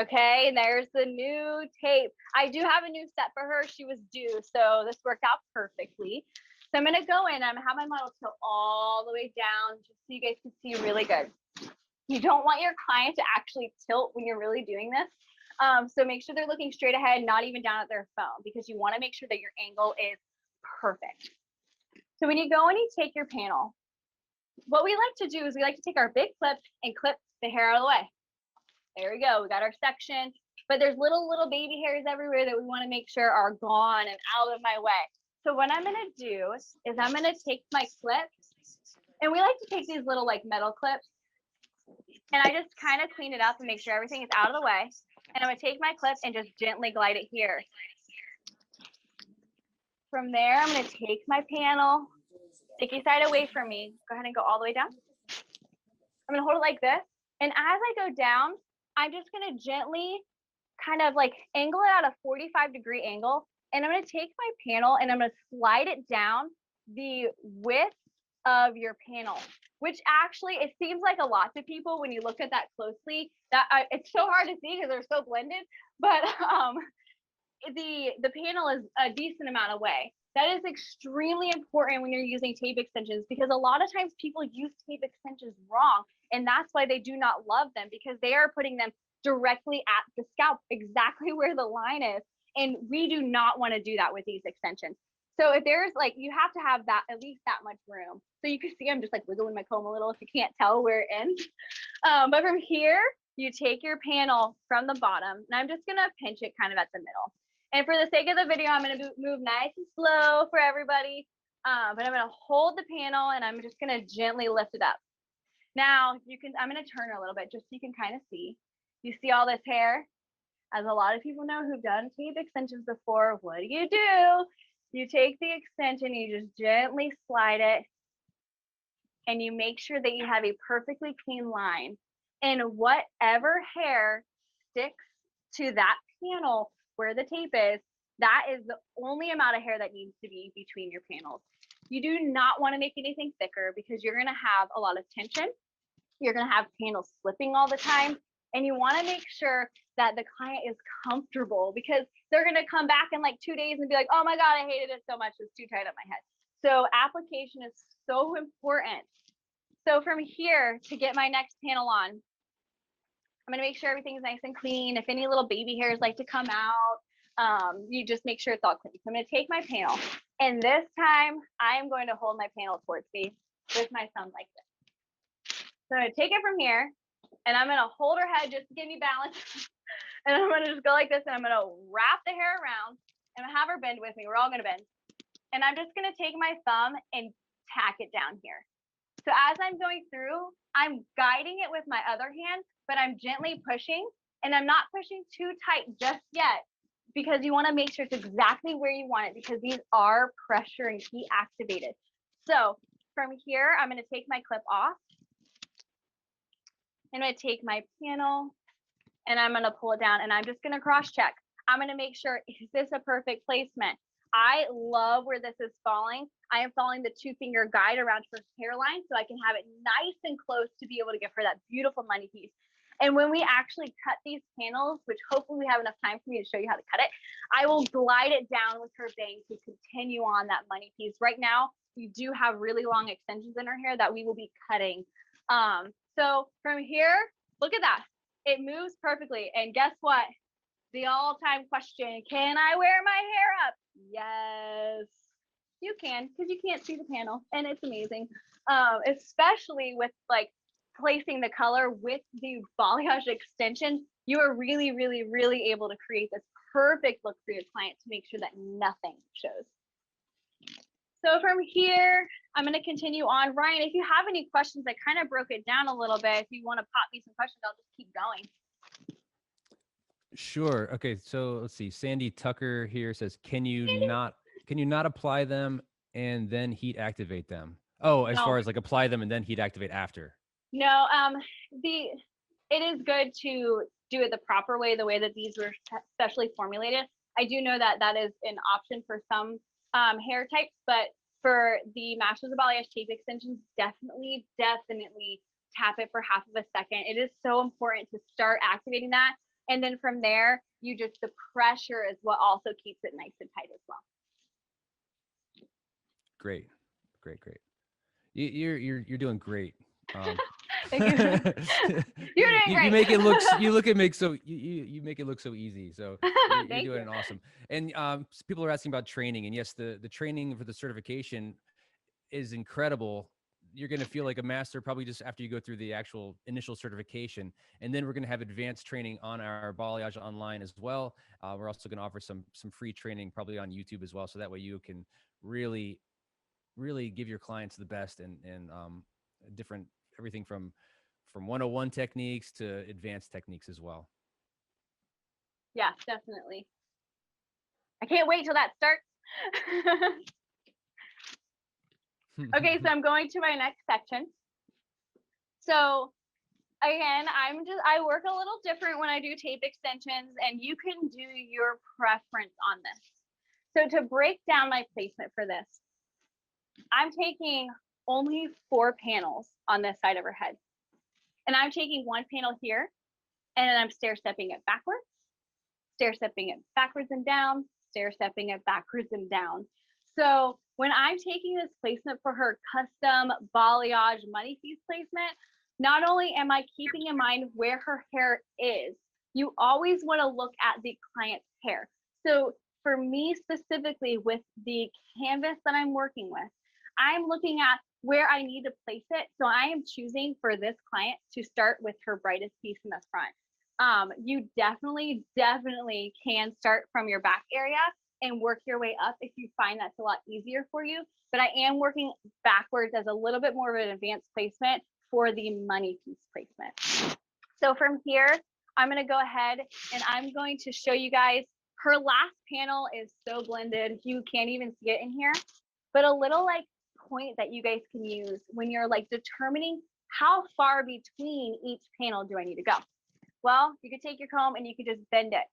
Okay, and there's the new tape. I do have a new set for her. She was due, so this worked out perfectly. So I'm gonna go in, I'm gonna have my model tilt all the way down just so you guys can see really good. You don't want your client to actually tilt when you're really doing this. So make sure they're looking straight ahead, not even down at their phone, because you wanna make sure that your angle is perfect. So when you go and you take your panel, what we like to do is we like to take our big clip and clip the hair out of the way. There we go, we got our section, but there's little baby hairs everywhere that we wanna make sure are gone and out of my way. So what I'm gonna do is I'm gonna take my clip, and we like to take these little like metal clips, and I just kind of clean it up and make sure everything is out of the way. And I'm gonna take my clip and just gently glide it here. From there, I'm gonna take my panel, sticky side away from me, go ahead and go all the way down. I'm gonna hold it like this, and as I go down, I'm just gonna gently kind of like angle it at a 45-degree angle, and I'm gonna take my panel and I'm gonna slide it down the width of your panel, which actually, it seems like a lot to people when you look at that closely. It's so hard to see because they're so blended, but the panel is a decent amount away. That is extremely important when you're using tape extensions, because a lot of times people use tape extensions wrong, and that's why they do not love them, because they are putting them directly at the scalp, exactly where the line is. And we do not want to do that with these extensions. So if there's like, you have to have that, at least that much room. So you can see I'm just like wiggling my comb a little if you can't tell where it ends. But from here, you take your panel from the bottom, and I'm just gonna pinch it kind of at the middle. And for the sake of the video, I'm gonna move nice and slow for everybody. But I'm gonna hold the panel and I'm just gonna gently lift it up. Now I'm gonna turn a little bit just so you can kind of see. You see all this hair? As a lot of people know who've done tape extensions before, what do? You take the extension, you just gently slide it, and you make sure that you have a perfectly clean line. And whatever hair sticks to that panel where the tape is, that is the only amount of hair that needs to be between your panels. You do not want to make anything thicker, because you're going to have a lot of tension. You're going to have panels slipping all the time. And you want to make sure that the client is comfortable, because they're going to come back in like 2 days and be like, oh my God, I hated it so much. It's too tight up my head. So application is so important. So from here, to get my next panel on, I'm gonna make sure everything's nice and clean. If any little baby hairs like to come out, you just make sure it's all clean. So I'm gonna take my panel, and this time I am going to hold my panel towards me with my thumb like this. So I'm gonna take it from here, and I'm gonna hold her head just to give me balance. And I'm gonna just go like this, and I'm gonna wrap the hair around, and I'm gonna have her bend with me. We're all gonna bend. And I'm just gonna take my thumb and tack it down here. So as I'm going through, I'm guiding it with my other hand, but I'm gently pushing, and I'm not pushing too tight just yet, because you want to make sure it's exactly where you want it, because these are pressure and heat activated. So from here, I'm going to take my clip off. I'm going to take my panel, and I'm going to pull it down, and I'm just going to cross check. I'm going to make sure, is this a perfect placement? I love where this is falling. I am following the 2-finger guide around her hairline, so I can have it nice and close to be able to give her that beautiful money piece. And when we actually cut these panels, which hopefully we have enough time for me to show you how to cut it, I will glide it down with her bang to continue on that money piece. Right now, we do have really long extensions in her hair that we will be cutting. So from here, look at that. It moves perfectly. And guess what? The all-time question, can I wear my hair up? Yes, you can, because you can't see the panel, and it's amazing. Especially with like placing the color with the balayage extension, you are really, really, really able to create this perfect look for your client to make sure that nothing shows. So from here, I'm going to continue on. Ryan, if you have any questions, I kind of broke it down a little bit. If you want to pop me some questions, I'll just keep going. Sure. Okay. So let's see. Sandy Tucker here says, can you not apply them and then heat activate them? Oh, as far as like apply them and then heat activate after. No, it is good to do it the proper way, the way that these were specially formulated. I do know that that is an option for some hair types, but for the Masters of Balayage tape extensions, definitely tap it for half of a second. It is so important to start activating that. And then from there, the pressure is what also keeps it nice and tight as well. Great. You're doing great. Thank you. You're doing great. You make it look you make it look so easy. So you're doing awesome. And people are asking about training, and yes, the training for the certification is incredible. You're going to feel like a master probably just after you go through the actual initial certification. And then we're going to have advanced training on our Balayage online as well. We're also going to offer some free training probably on YouTube as well. So that way you can really give your clients the best and different, everything from 101 techniques to advanced techniques as well. Yeah, definitely. I can't wait till that starts. Okay, so I'm going to my next section. So again, I work a little different when I do tape extensions, and you can do your preference on this. So to break down my placement for this, I'm taking only 4 panels on this side of her head. And I'm taking 1 panel here, and then I'm stair stepping it backwards, stair stepping it backwards and down, stair stepping it backwards and down. So when I'm taking this placement for her custom balayage money piece placement, not only am I keeping in mind where her hair is, you always want to look at the client's hair. So for me specifically, with the canvas that I'm working with, I'm looking at where I need to place it. So I am choosing for this client to start with her brightest piece in the front. You definitely can start from your back area and work your way up if you find that's a lot easier for you. But I am working backwards as a little bit more of an advanced placement for the money piece placement. So from here, I'm going to go ahead and I'm going to show you guys. Her last panel is so blended, you can't even see it in here, but a little like point that you guys can use when you're like determining how far between each panel do I need to go. Well, you could take your comb and you could just bend it.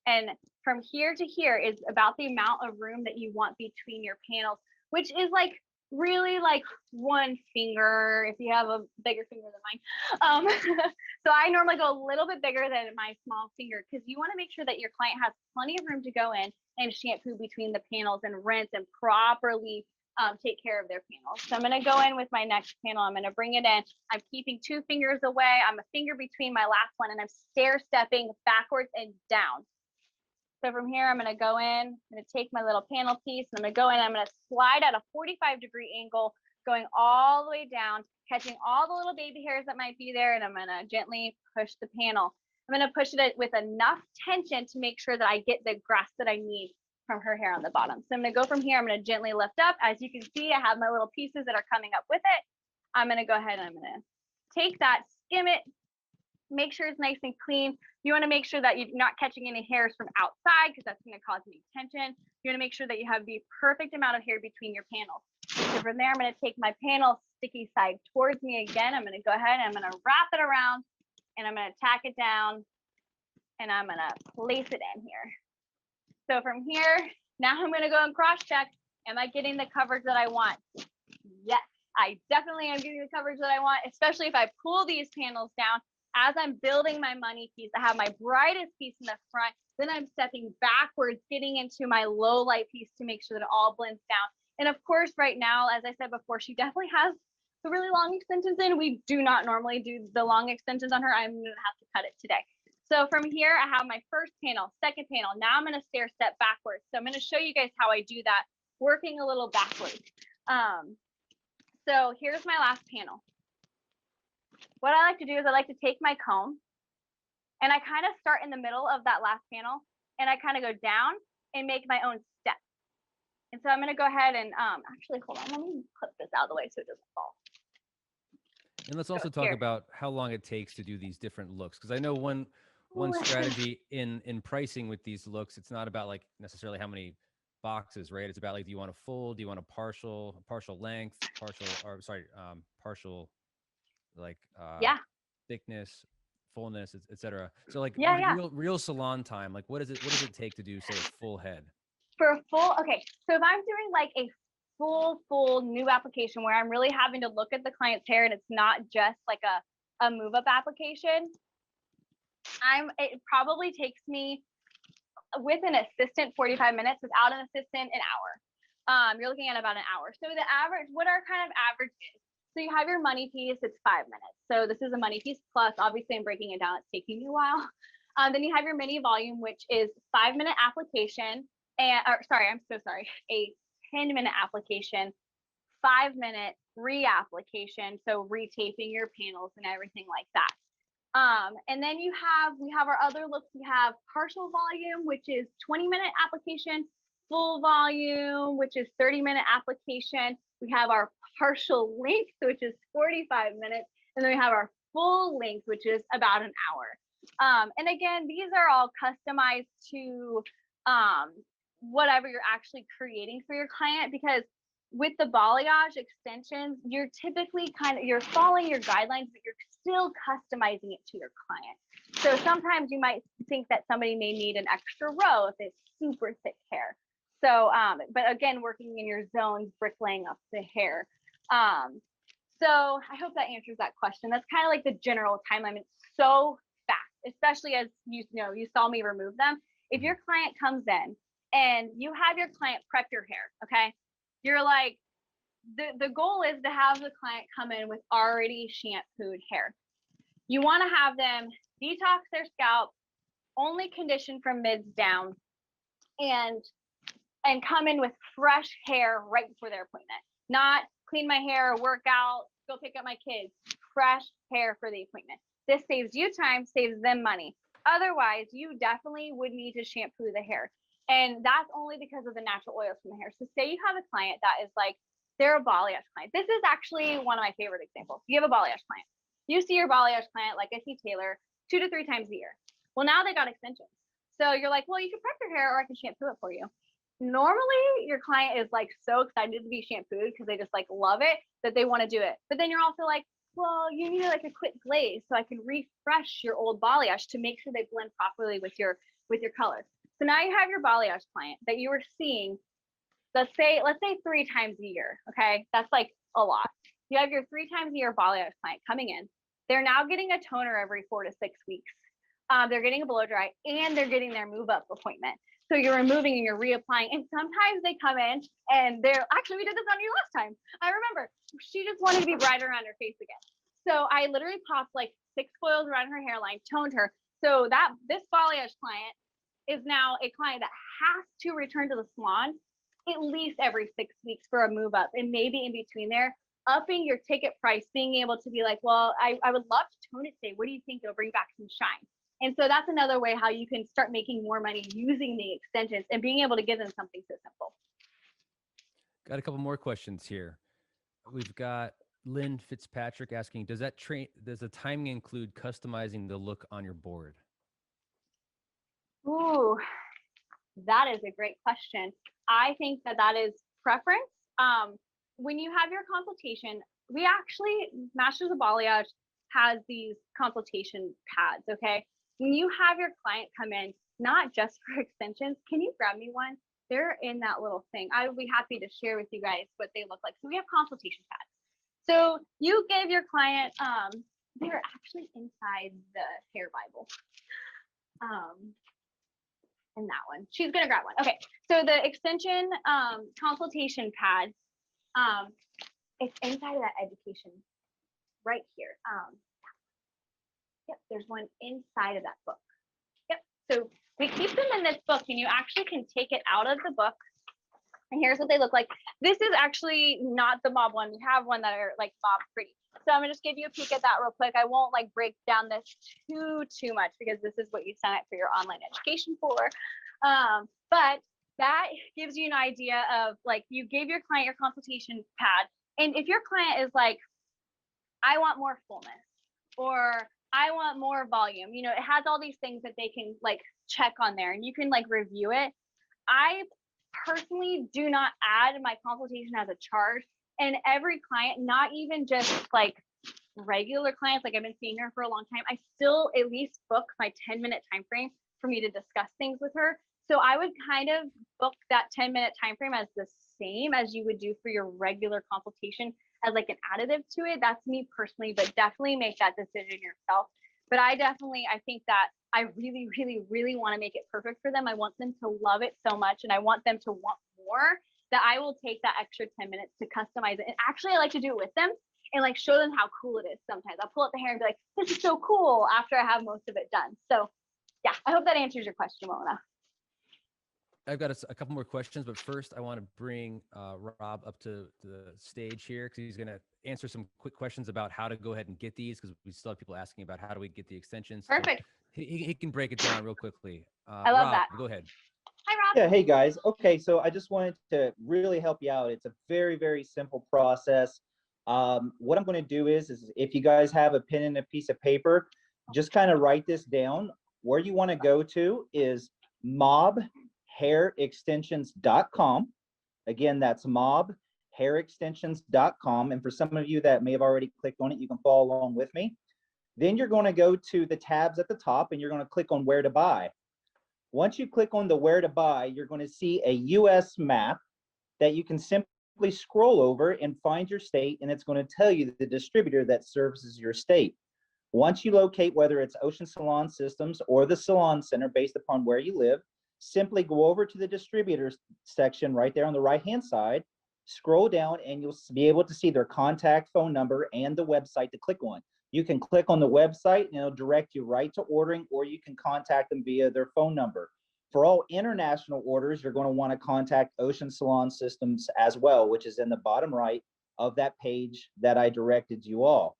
And from here to here is about the amount of room that you want between your panels, which is like really like 1 finger if you have a bigger finger than mine. So I normally go a little bit bigger than my small finger because you want to make sure that your client has plenty of room to go in and shampoo between the panels and rinse and properly take care of their panels. So I'm going to go in with my next panel. I'm going to bring it in. I'm keeping 2 fingers away. I'm a finger between my last one, and I'm stair stepping backwards and down. So from here, I'm going to go in. I'm going to take my little panel piece, and I'm going to go in. I'm going to slide at a 45-degree angle, going all the way down, catching all the little baby hairs that might be there, and I'm going to gently push the panel. I'm going to push it with enough tension to make sure that I get the grasp that I need from her hair on the bottom. So I'm going to go from here. I'm going to gently lift up. As you can see, I have my little pieces that are coming up with it. I'm going to go ahead and I'm going to take that, skim it, make sure it's nice and clean. You want to make sure that you're not catching any hairs from outside because that's going to cause any tension. You want to make sure that you have the perfect amount of hair between your panels. So from there, I'm going to take my panel sticky side towards me again. I'm going to go ahead and I'm going to wrap it around, and I'm going to tack it down, and I'm going to place it in here. So from here, now I'm going to go and cross check. Am I getting the coverage that I want? Yes, I definitely am getting the coverage that I want, especially if I pull these panels down. As I'm building my money piece, I have my brightest piece in the front. Then I'm stepping backwards, getting into my low light piece to make sure that it all blends down. And of course, right now, as I said before, she definitely has the really long extensions in. We do not normally do the long extensions on her. I'm going to have to cut it today. So from here, I have my first panel, second panel. Now I'm going to stair step backwards. So I'm going to show you guys how I do that, working a little backwards. So here's my last panel. What I like to do is I like to take my comb, and I kind of start in the middle of that last panel, and I kind of go down and make my own step. And so I'm going to go ahead and actually, hold on, let me clip this out of the way so it doesn't fall. And let's also talk about how long it takes to do these different looks, because I know one strategy in pricing with these looks, it's not about like necessarily how many boxes, right? It's about like, do you want a full, do you want a partial length, partial like thickness, fullness, etc. So like Yeah. real salon time, like what does it take to do, say, a full head? For a full, okay, so if I'm doing like a full new application where I'm really having to look at the client's hair and it's not just like a move up application, it probably takes me with an assistant 45 minutes, without an assistant an hour. You're looking at about an hour. So the average, what our kind of average is, so you have your money piece, it's 5 minutes. So this is a money piece plus, obviously I'm breaking it down, it's taking me a while. Then you have your mini volume, which is 5-minute application, a 10-minute application, 5-minute reapplication, so retaping your panels and everything like that. And then we have our other looks. We have partial volume, which is 20-minute application, full volume, which is 30-minute application. We have our partial length, which is 45 minutes. And then we have our full length, which is about an hour. And again, these are all customized to whatever you're actually creating for your client, because with the balayage extensions, you're typically you're following your guidelines, but you're still customizing it to your client. So sometimes you might think that somebody may need an extra row if it's super thick hair. So, but again, working in your zones, bricklaying up the hair. So I hope that answers that question. That's kind of like the general timeline. It's so fast, especially as you saw me remove them. If your client comes in and you have your client prep your hair, okay? You're like, the goal is to have the client come in with already shampooed hair. You want to have them detox their scalp, only condition from mids down, and come in with fresh hair right before their appointment. Not clean my hair, work out, go pick up my kids. Fresh hair for the appointment. This saves you time, saves them money. Otherwise, you definitely would need to shampoo the hair. And that's only because of the natural oils from the hair. So say you have a client that is like, they're a balayage client. This is actually one of my favorite examples. You have a balayage client. You see your balayage client, like I see Taylor, 2 to 3 times a year. Well, now they got extensions. So you're like, well, you can prep your hair or I can shampoo it for you. Normally, your client is like so excited to be shampooed because they just like love it that they want to do it. But then you're also like, well, you need like a quick glaze so I can refresh your old balayage to make sure they blend properly with your color. So now you have your balayage client that you were seeing, let's say 3 times a year. Okay, that's like a lot. You have your 3 times a year balayage client coming in. They're now getting a toner every 4 to 6 weeks. They're getting a blow dry and they're getting their move up appointment. So you're removing and you're reapplying. And sometimes they come in and they're actually, we did this on you last time. I remember she just wanted to be brighter around her face again. So I literally popped like 6 coils around her hairline, toned her. So this balayage client is now a client that has to return to the salon at least every 6 weeks for a move up, and maybe in between there, upping your ticket price, being able to be like, well, I would love to tone it today. What do you think? It'll bring back some shine. And so that's another way how you can start making more money using the extensions and being able to give them something so simple. Got a couple more questions here. We've got Lynn Fitzpatrick asking, does the timing include customizing the look on your board? Ooh, that is a great question. I think that is preference. When you have your consultation, Masters of Balayage has these consultation pads, okay? When you have your client come in, not just for extensions, can you grab me one? They're in that little thing. I would be happy to share with you guys what they look like. So we have consultation pads. So you give your client, they're actually inside the hair Bible. And that one, she's gonna grab one. Okay, so the extension consultation pad, it's inside of that education right here. Yep, there's one inside of that book. Yep, so we keep them in this book and you actually can take it out of the book. And here's what they look like. This is actually not the mob one. We have one that are like mob pretty. So I'm gonna just give you a peek at that real quick. I won't like break down this too much because this is what you sign up for your online education for. But that gives you an idea of like, you gave your client your consultation pad. And if your client is like, I want more fullness or I want more volume, it has all these things that they can like check on there and you can like review it. I personally do not add my consultation as a charge, and every client, not even just like regular clients, like I've been seeing her for a long time, I still at least book my 10-minute time frame for me to discuss things with her. So I would kind of book that 10-minute time frame as the same as you would do for your regular consultation, as like an additive to it. That's me personally, but definitely make that decision yourself. But I think that I really, really, really want to make it perfect for them. I want them to love it so much, and I want them to want more, that I will take that extra 10 minutes to customize it. And actually, I like to do it with them and like show them how cool it is. Sometimes I'll pull out the hair and be like, this is so cool, after I have most of it done. So yeah, I hope that answers your question, Mona. I've got a couple more questions, but first I want to bring Rob up to the stage here, because he's going to answer some quick questions about how to go ahead and get these, because we still have people asking about how do we get the extensions. Perfect. So he can break it down real quickly. I love Rob, that. Go ahead. Hi, Rob. Yeah, hey guys. Okay, so I just wanted to really help you out. It's a very, very simple process. What I'm going to do is if you guys have a pen and a piece of paper, just kind of write this down. Where you want to go to is mobhairextensions.com. Again, that's mobhairextensions.com. And for some of you that may have already clicked on it, you can follow along with me. Then you're going to go to the tabs at the top and you're going to click on where to buy. Once you click on the where to buy, you're going to see a US map that you can simply scroll over and find your state, and it's going to tell you the distributor that services your state. Once you locate whether it's Ocean Salon Systems or the Salon Center based upon where you live, simply go over to the distributors section right there on the right-hand side, scroll down, and you'll be able to see their contact phone number and the website to click on. You can click on the website and it'll direct you right to ordering, or you can contact them via their phone number. For all international orders, you're going to want to contact Ocean Salon Systems as well, which is in the bottom right of that page that I directed you all.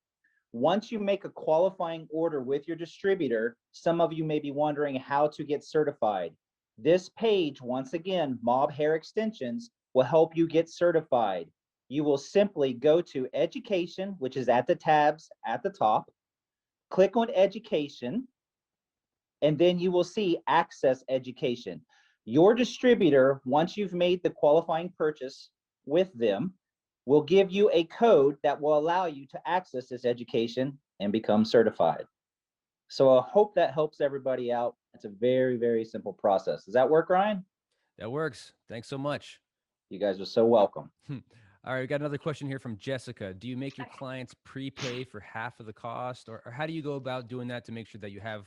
Once you make a qualifying order with your distributor, some of you may be wondering how to get certified. This page, once again, Mob Hair Extensions, will help you get certified. You will simply go to Education, which is at the tabs at the top, click on Education, and then you will see Access Education. Your distributor, once you've made the qualifying purchase with them, will give you a code that will allow you to access this education and become certified. So I hope that helps everybody out. It's a very, very simple process. Does that work, Ryan? That works. Thanks so much. You guys are so welcome. All right, we got another question here from Jessica. Do you make your clients prepay for half of the cost, or how do you go about doing that to make sure that you have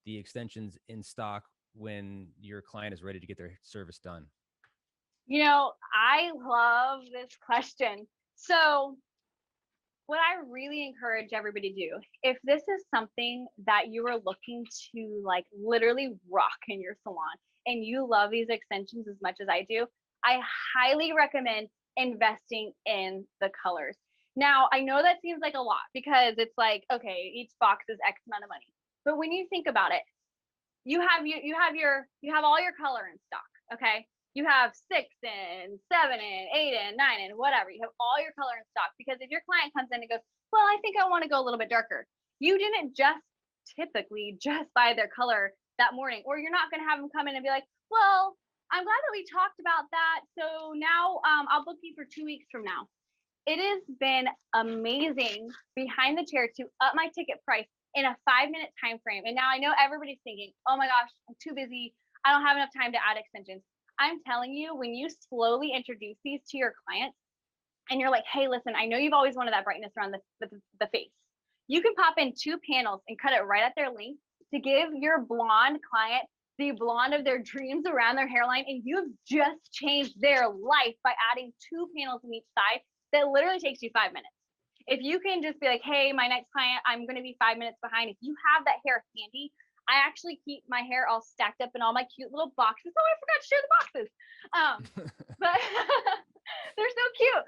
the extensions in stock when your client is ready to get their service done? You know, I love this question. So what I really encourage everybody to do, if this is something that you are looking to like literally rock in your salon and you love these extensions as much as I do, I highly recommend investing in the colors. Now, I know that seems like a lot because it's like, okay, each box is X amount of money. But when you think about it, you have all your color in stock, okay? You have 6 and 7 and 8 and 9 and whatever. You have all your color in stock, because if your client comes in and goes, well, I think I want to go a little bit darker, you didn't just typically just buy their color that morning, or you're not going to have them come in and be like, well, I'm glad that we talked about that. So now I'll book you for 2 weeks from now. It has been amazing behind the chair to up my ticket price in a 5-minute time frame. And now I know everybody's thinking, oh my gosh, I'm too busy. I don't have enough time to add extensions. I'm telling you, when you slowly introduce these to your clients and you're like, hey, listen, I know you've always wanted that brightness around the face. You can pop in 2 panels and cut it right at their length to give your blonde client the blonde of their dreams around their hairline. And you've just changed their life by adding 2 panels on each side that literally takes you 5 minutes. If you can just be like, hey, my next client, I'm going to be 5 minutes behind. If you have that hair handy, I actually keep my hair all stacked up in all my cute little boxes. Oh, I forgot to share the boxes. But they're so cute.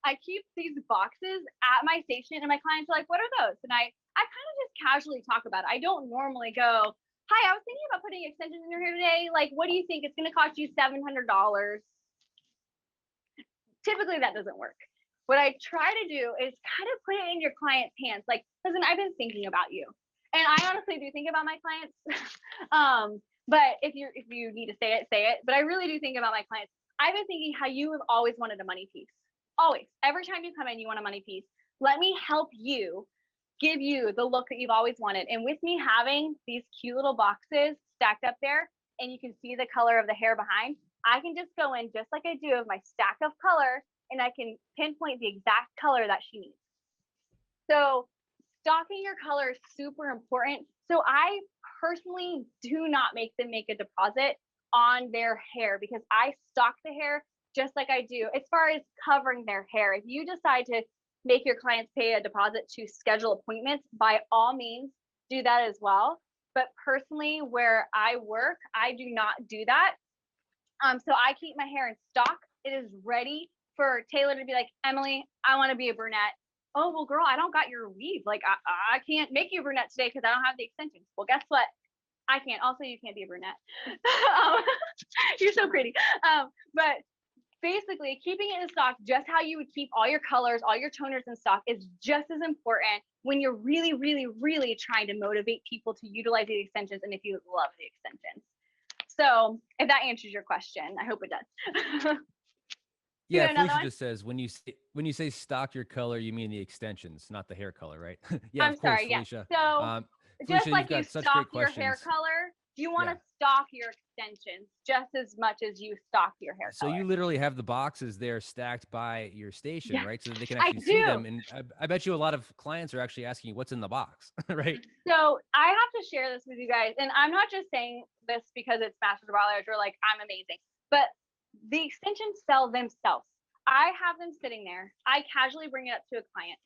I keep these boxes at my station, and my clients are like, what are those? And I kind of just casually talk about it. I don't normally go, hi, I was thinking about putting extensions in your hair today. Like, what do you think? It's going to cost you $700. Typically, that doesn't work. What I try to do is kind of put it in your client's hands. Like, listen, I've been thinking about you. And I honestly do think about my clients. But if you need to say it. But I really do think about my clients. I've been thinking how you have always wanted a money piece. Always. Every time you come in, you want a money piece. Let me help you, give you the look that you've always wanted. And with me having these cute little boxes stacked up there, and you can see the color of the hair behind, I can just go in just like I do of my stack of color, and I can pinpoint the exact color that she needs. So stocking your color is super important. So I personally do not make them make a deposit on their hair because I stock the hair just like I do as far as covering their hair. If you decide to make your clients pay a deposit to schedule appointments, by all means, do that as well. But personally, where I work, I do not do that. So I keep my hair in stock. It is ready for Taylor to be like, Emily, I want to be a brunette. Oh, well, girl, I don't got your weave. Like, I can't make you a brunette today because I don't have the extensions. Well, guess what? I can't. Also, you can't be a brunette. You're so pretty. But basically, keeping it in stock, just how you would keep all your colors, all your toners in stock, is just as important when you're really, really, really trying to motivate people to utilize the extensions and if you love the extensions. So if that answers your question, I hope it does. Yeah, Felicia just says when you say stock your color, you mean the extensions, not the hair color, right? Yeah, I'm of course, sorry. Yeah. Felicia. So just Felicia, like you've got you such stock great your questions. hair color, you want to Yeah. stock your extensions just as much as you stock your hair So color. you literally have the boxes there stacked by your station, Yeah, right? So that they can I actually see them. do. And I bet you a lot of clients are actually asking you what's in the box, right? So I have to share this with you guys, and I'm not just saying this because it's Masters of Balayage or like I'm amazing, but the extensions sell themselves. I have them sitting there. I casually bring it up to a client.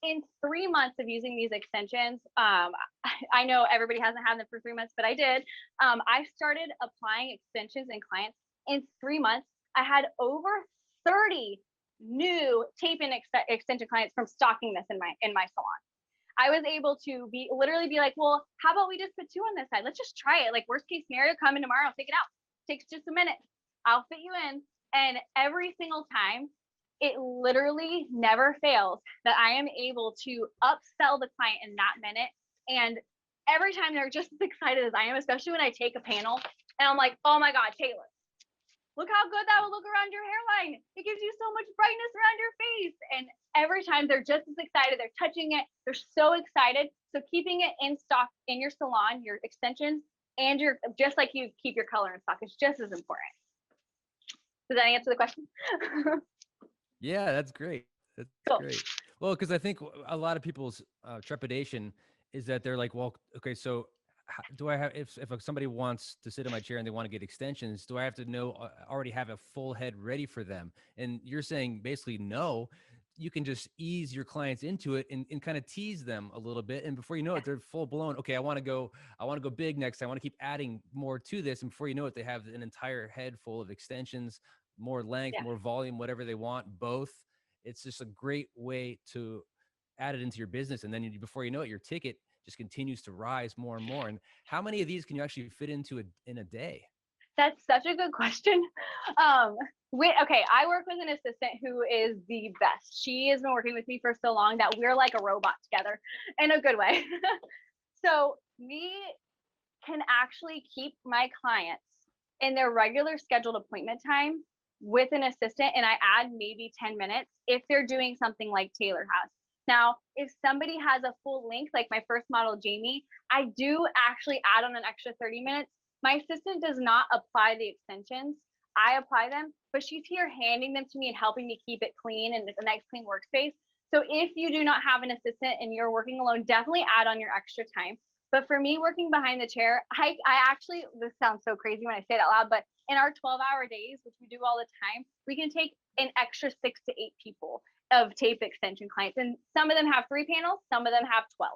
In 3 months of using these extensions, I know everybody hasn't had them for 3 months, but I did. I started applying extensions in clients. In 3 months, I had over 30 new tape-in extension clients from stocking this in my salon. I was able to literally be like, well, how about we just put 2 on this side? Let's just try it. Like, worst case scenario, come in tomorrow, take it out. Takes just a minute. I'll fit you in. And every single time, it literally never fails that I am able to upsell the client in that minute. And every time they're just as excited as I am, especially when I take a panel and I'm like, oh my God, Taylor, look how good that will look around your hairline. It gives you so much brightness around your face. And every time they're just as excited, they're touching it, they're so excited. So keeping it in stock in your salon, your extensions, and your, just like you keep your color in stock, is just as important. Does that answer the question? Yeah, that's great. That's Cool. great. Well, because I think a lot of people's trepidation is that they're like, well, okay, so do I have, if somebody wants to sit in my chair and they want to get extensions, do I have to already have a full head ready for them? And you're saying basically no, you can just ease your clients into it and kind of tease them a little bit. And before you know it, they're full blown. Okay, I want to go big next. I want to keep adding more to this. And before you know it, they have an entire head full of extensions, more length, more volume, whatever they want, both. It's just a great way to add it into your business. And then before you know it, your ticket just continues to rise more and more. And how many of these can you actually fit into in a day? That's such a good question. Okay, I work with an assistant who is the best. She has been working with me for so long that we're like a robot together in a good way. So we can actually keep my clients in their regular scheduled appointment time with an assistant, and I add maybe 10 minutes if they're doing something like Taylor has. Now, if somebody has a full length, like my first model, Jamie, I do actually add on an extra 30 minutes. My assistant does not apply the extensions. I apply them, but she's here handing them to me and helping me keep it clean and it's a nice clean workspace. So if you do not have an assistant and you're working alone, definitely add on your extra time. But for me, working behind the chair, I actually, this sounds so crazy when I say it out loud, but in our 12-hour days, which we do all the time, we can take an extra 6 to 8 people of tape extension clients. And some of them have 3 panels, some of them have 12.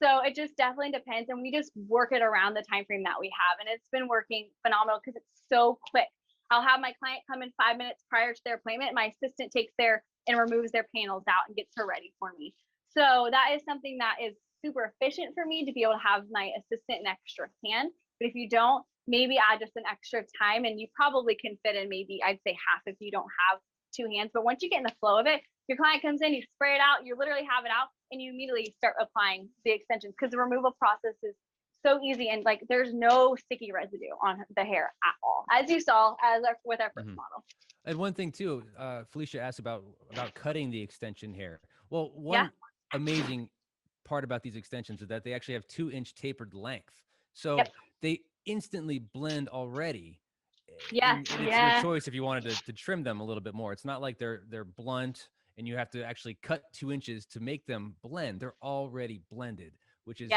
So it just definitely depends. And we just work it around the time frame that we have. And it's been working phenomenal because it's so quick. I'll have my client come in 5 minutes prior to their appointment. My assistant takes and removes their panels out and gets her ready for me. So that is something that is super efficient for me to be able to have my assistant an extra hand. But if you don't, maybe add just an extra time, and you probably can fit in maybe, I'd say half if you don't have 2 hands. But once you get in the flow of it, your client comes in, you spray it out, you literally have it out, and you immediately start applying the extensions because the removal process is so easy, and like there's no sticky residue on the hair at all, as you saw with our first model. And one thing too, Felicia asked about cutting the extension hair. Well, one amazing part about these extensions is that they actually have 2-inch tapered length. So they instantly blend already. Yes. And it's your choice if you wanted to trim them a little bit more. It's not like they're blunt and you have to actually cut 2 inches to make them blend. They're already blended, which is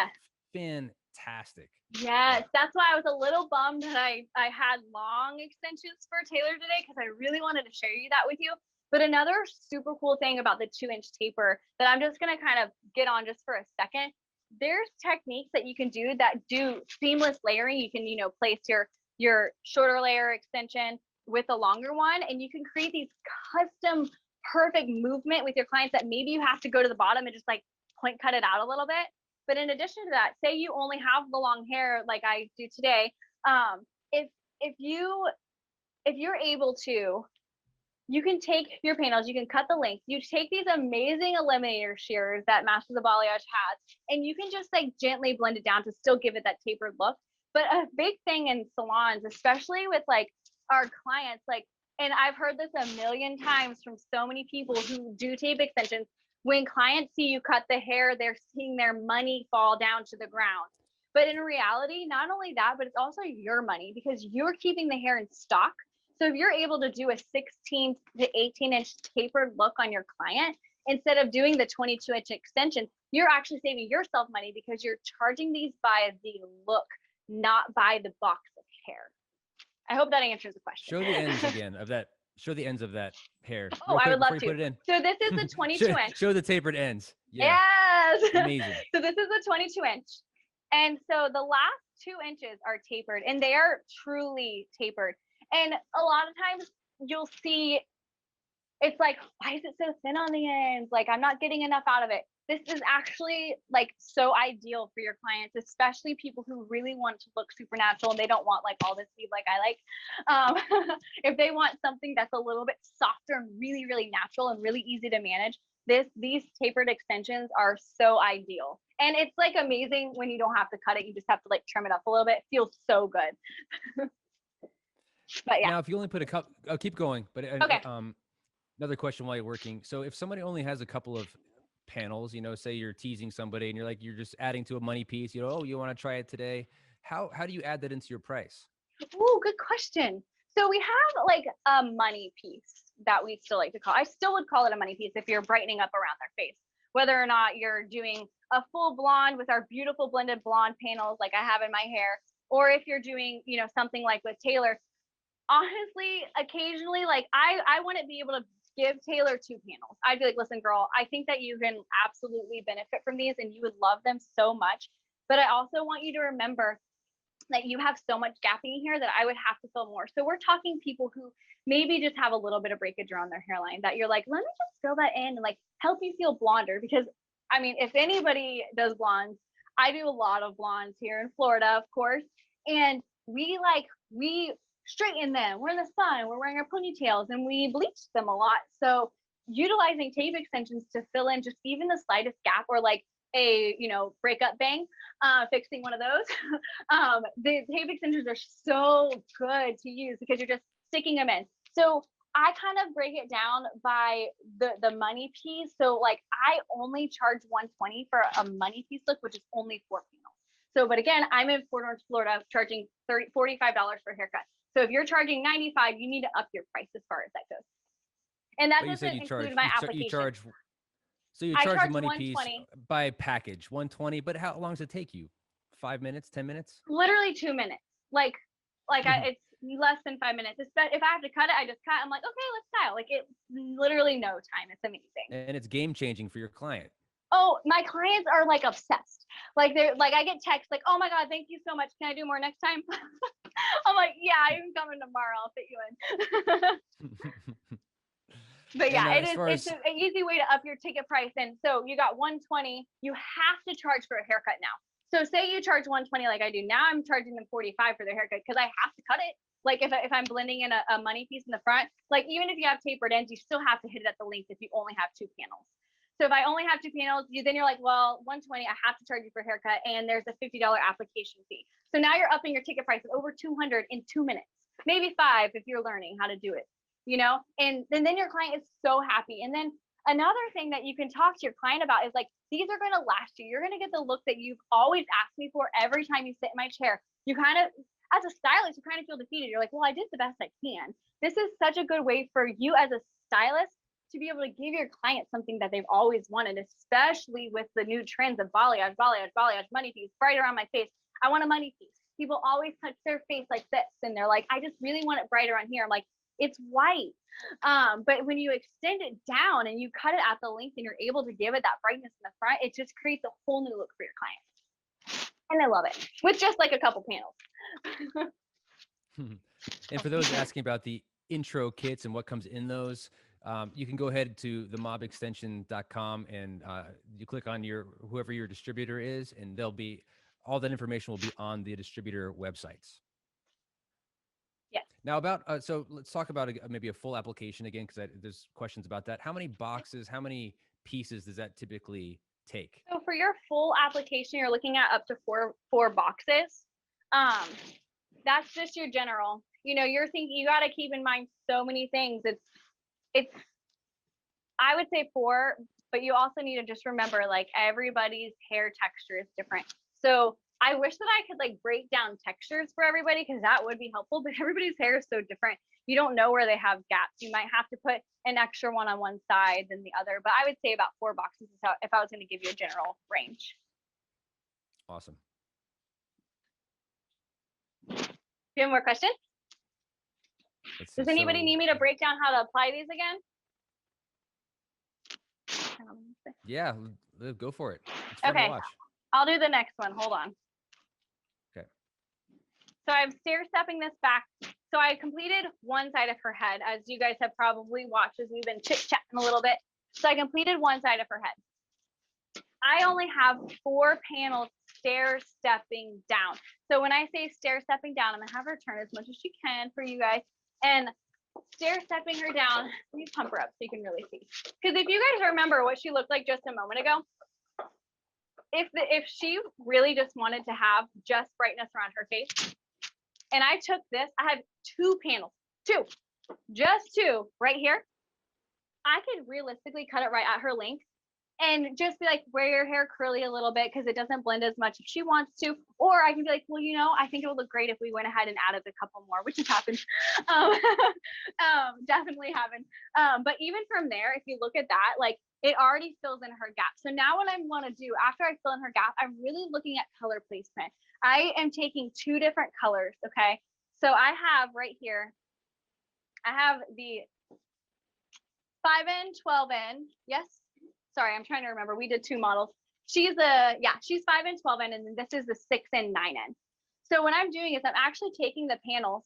fantastic. Yes, that's why I was a little bummed that I had long extensions for Taylor today, because I really wanted to share you that with you. But another super cool thing about the 2-inch taper that I'm just going to kind of get on just for a second, there's techniques that you can do that do seamless layering. You can, you know, place your shorter layer extension with a longer one, and you can create these custom perfect movement with your clients that maybe you have to go to the bottom and just like point cut it out a little bit. But in addition to that, say you only have the long hair like I do today, if you're able to, you can take your panels, you can cut the length, you take these amazing eliminator shears that Masters of Balayage has, and you can just like gently blend it down to still give it that tapered look. But a big thing in salons, especially with like our clients, like, and I've heard this a million times from so many people who do tape extensions, when clients see you cut the hair, they're seeing their money fall down to the ground. But in reality, not only that, but it's also your money, because you're keeping the hair in stock. So if you're able to do a 16 to 18-inch tapered look on your client, instead of doing the 22-inch extension, you're actually saving yourself money because you're charging these by the look, not by the box of hair. I hope that answers the question. Show the ends again of that. Show the ends of that hair. Oh, I would love to. Put it in. So this is the 22-inch. Show the tapered ends. Yeah. Yes. Amazing. So this is the 22-inch. And so the last 2 inches are tapered, and they are truly tapered. And a lot of times you'll see it's like, why is it so thin on the ends? Like, I'm not getting enough out of it. This is actually like so ideal for your clients, especially people who really want to look super natural and they don't want like all this weave like I like. If they want something that's a little bit softer and really, really natural and really easy to manage, these tapered extensions are so ideal. And it's like amazing when you don't have to cut it. You just have to like trim it up a little bit. It feels so good. But yeah. Now, if you only put a couple, I'll keep going. But okay. Another question while you're working. So if somebody only has a couple of panels, you know, say you're teasing somebody and you're just adding to a money piece, you know, oh, you want to try it today. How do you add that into your price? Oh, good question. So we have like a money piece that we still like to call. I still would call it a money piece if you're brightening up around their face, whether or not you're doing a full blonde with our beautiful blended blonde panels like I have in my hair, or if you're doing, you know, something like with Taylor. Honestly, occasionally, like I want to be able to give Taylor 2 panels. I'd be like, listen, girl, I think that you can absolutely benefit from these and you would love them so much. But I also want you to remember that you have so much gapping here that I would have to fill more. So we're talking people who maybe just have a little bit of breakage around their hairline that you're like, let me just fill that in and like help you feel blonder. Because I mean, if anybody does blondes, I do a lot of blondes here in Florida, of course. And we straighten them. We're in the sun, we're wearing our ponytails, and we bleach them a lot. So utilizing tape extensions to fill in just even the slightest gap, or like a, you know, breakup bang, fixing one of those. The tape extensions are so good to use because you're just sticking them in. So I kind of break it down by the money piece. So like I only charge $120 for a money piece look, which is only 4 panels. So, but again, I'm in Fort Orange, Florida, charging $45 for a haircut. So if you're charging $95, you need to up your price as far as that goes. And that doesn't include my application. You charge the money piece by package, $120. But how long does it take you? 5 minutes, 10 minutes? Literally 2 minutes. It's less than 5 minutes. If I have to cut it, I just cut. I'm like, okay, let's style. Like it's literally no time. It's amazing. And it's game changing for your client. Oh, my clients are like obsessed. Like they're like, I get texts like, oh my God, thank you so much. Can I do more next time? I'm like, yeah, I'm coming tomorrow. I'll fit you in. But yeah, it's an easy way to up your ticket price. And so you got $120, you have to charge for a haircut now. So say you charge $120 like I do. Now I'm charging them $45 for their haircut because I have to cut it. Like if I'm blending in a money piece in the front, like even if you have tapered ends, you still have to hit it at the length if you only have 2 panels. So if I only have 2 panels, then you're like, well, $120, I have to charge you for a haircut, and there's a $50 application fee. So now you're upping your ticket price over $200 in 2 minutes, maybe 5 if you're learning how to do it, you know? And then your client is so happy. And then Another thing that you can talk to your client about is like, these are going to last you. You're going to get the look that you've always asked me for every time you sit in my chair. You kind of, as a stylist, you kind of feel defeated. You're like, well, I did the best I can. This is such a good way for you as a stylist to be able to give your client something that they've always wanted, especially with the new trends of balayage, money piece, bright around my face. I want a money piece. People always touch their face like this, and they're like, I just really want it brighter on here. I'm like, it's white. But when you extend it down and you cut it at the length and you're able to give it that brightness in the front, it just creates a whole new look for your client. And I love it with just like a couple panels. And for those asking about the intro kits and what comes in those, you can go ahead to themobextension.com and you click on whoever your distributor is, and they'll be, all that information will be on the distributor websites. Yeah. Now about, so let's talk about maybe a full application again, because there's questions about that. How many boxes, how many pieces does that typically take? So for your full application, you're looking at up to four boxes. That's just your general. You know, you're thinking, you got to keep in mind so many things. It's I would say 4, but you also need to just remember, like, everybody's hair texture is different. So I wish that I could like break down textures for everybody, because that would be helpful, but everybody's hair is so different. You don't know where they have gaps. You might have to put an extra one on one side than the other, but I would say about 4 boxes is how, if I was going to give you a general range. Awesome. Do you have more questions? Does anybody need me to break down how to apply these again? Yeah, go for it. It's fun to watch. I'll do the next one. Hold on. Okay. So I'm stair stepping this back. So I completed one side of her head, as you guys have probably watched as we've been chit-chatting a little bit. So I completed one side of her head. I only have 4 panels stair stepping down. So when I say stair stepping down, I'm gonna have her turn as much as she can for you guys. And stair stepping her down, let me pump her up so you can really see. Because if you guys remember what she looked like just a moment ago, if she really just wanted to have just brightness around her face, and I took this, I have 2 panels, just 2 right here. I could realistically cut it right at her length and just be like, wear your hair curly a little bit because it doesn't blend as much if she wants to. Or I can be like, well, you know, I think it would look great if we went ahead and added a couple more, which has happened. Definitely happened. But even from there, if you look at that, like, it already fills in her gap. So now what I want to do after I fill in her gap, I'm really looking at color placement. I am taking 2 different colors. Okay. So I have right here, I have the 5N, 12N. Yes. Sorry, I'm trying to remember. We did 2 models. She's 5N, 12N, and then this is the 6N, 9N. So what I'm doing is I'm actually taking the panels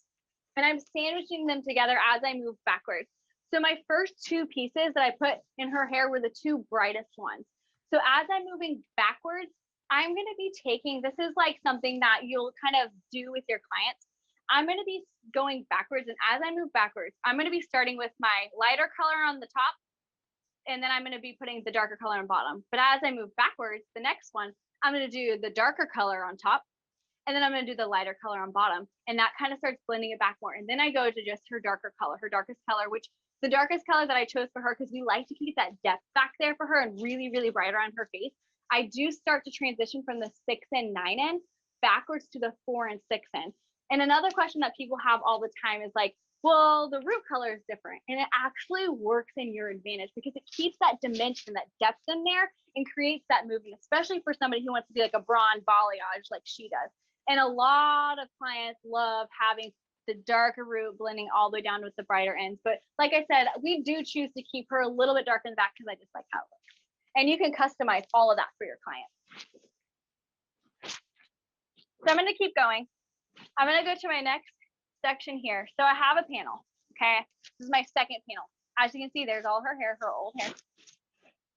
and I'm sandwiching them together as I move backwards. So my first 2 pieces that I put in her hair were the 2 brightest ones. So as I'm moving backwards, I'm going to be taking, this is like something that you'll kind of do with your clients. I'm going to be going backwards, and as I move backwards, I'm going to be starting with my lighter color on the top, and then I'm going to be putting the darker color on bottom. But as I move backwards, the next one, I'm going to do the darker color on top, and then I'm going to do the lighter color on bottom. And that kind of starts blending it back more. And then I go to just her darker color, her darkest color, which the darkest color that I chose for her, because we like to keep that depth back there for her and really, really bright around her face. I do start to transition from the 6N, 9N backwards to the 4 and 6N. And another question that people have all the time is like, well, the root color is different. And it actually works in your advantage because it keeps that dimension, that depth in there, and creates that movement, especially for somebody who wants to be like a blonde balayage like she does. And a lot of clients love having the darker root blending all the way down with the brighter ends. But like I said, we do choose to keep her a little bit darker in the back because I just like how it looks. And you can customize all of that for your client. So I'm going to keep going. I'm going to go to my next section here. So I have a panel. Okay. This is my second panel. As you can see, there's all her hair, her old hair.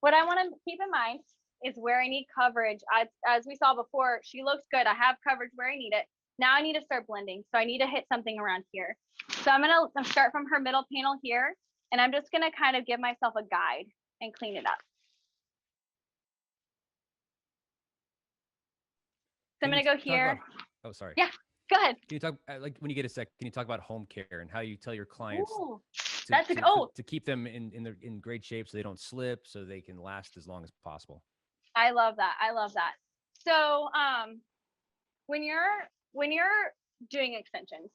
What I want to keep in mind is where I need coverage. As we saw before, she looks good. I have coverage where I need it. Now I need to start blending. So I need to hit something around here. So I'm going to start from her middle panel here. And I'm just going to kind of give myself a guide and clean it up. So I'm going to go here. Oh, sorry. Yeah, go ahead. Can you talk, like when you get a sec, can you talk about home care and how you tell your clients Ooh. to keep them in great shape so they don't slip, so they can last as long as possible. I love that. I love that. So when you're doing extensions,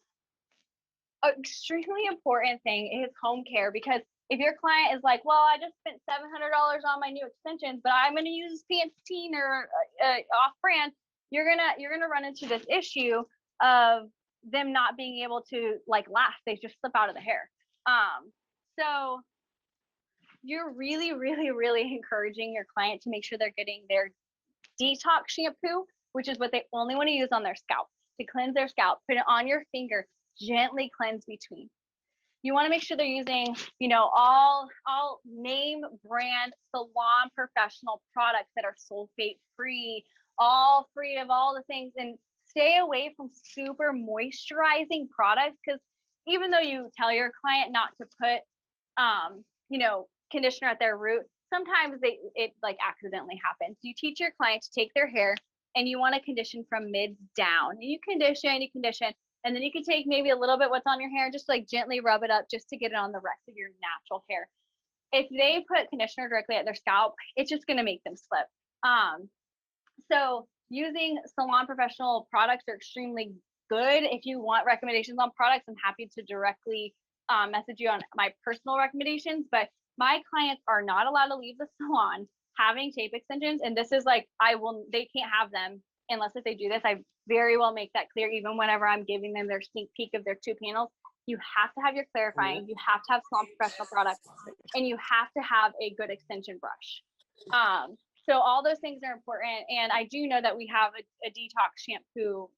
an extremely important thing is home care, because if your client is like, well, I just spent $700 on my new extensions, but I'm going to use Pantene or off brand, you're gonna run into this issue of them not being able to like last. They just slip out of the hair. So you're really, really, really encouraging your client to make sure they're getting their detox shampoo, which is what they only want to use on their scalp to cleanse their scalp. Put it on your finger, gently cleanse between. You want to make sure they're using, all name brand salon professional products that are sulfate free, all free of all the things, and stay away from super moisturizing products, because even though you tell your client not to put, conditioner at their root, sometimes it like accidentally happens. You teach your client to take their hair and you want to condition from mid down. And you condition, and then you can take maybe a little bit what's on your hair, just like gently rub it up just to get it on the rest of your natural hair. If they put conditioner directly at their scalp, it's just going to make them slip. So using salon professional products are extremely good. If you want recommendations on products, I'm happy to directly message you on my personal recommendations, but my clients are not allowed to leave the salon having tape extensions. And this is like, they can't have them unless if they do this. I very well make that clear, even whenever I'm giving them their sneak peek of their 2 panels. You have to have your clarifying, you have to have salon professional products, and you have to have a good extension brush. So all those things are important. And I do know that we have a detox shampoo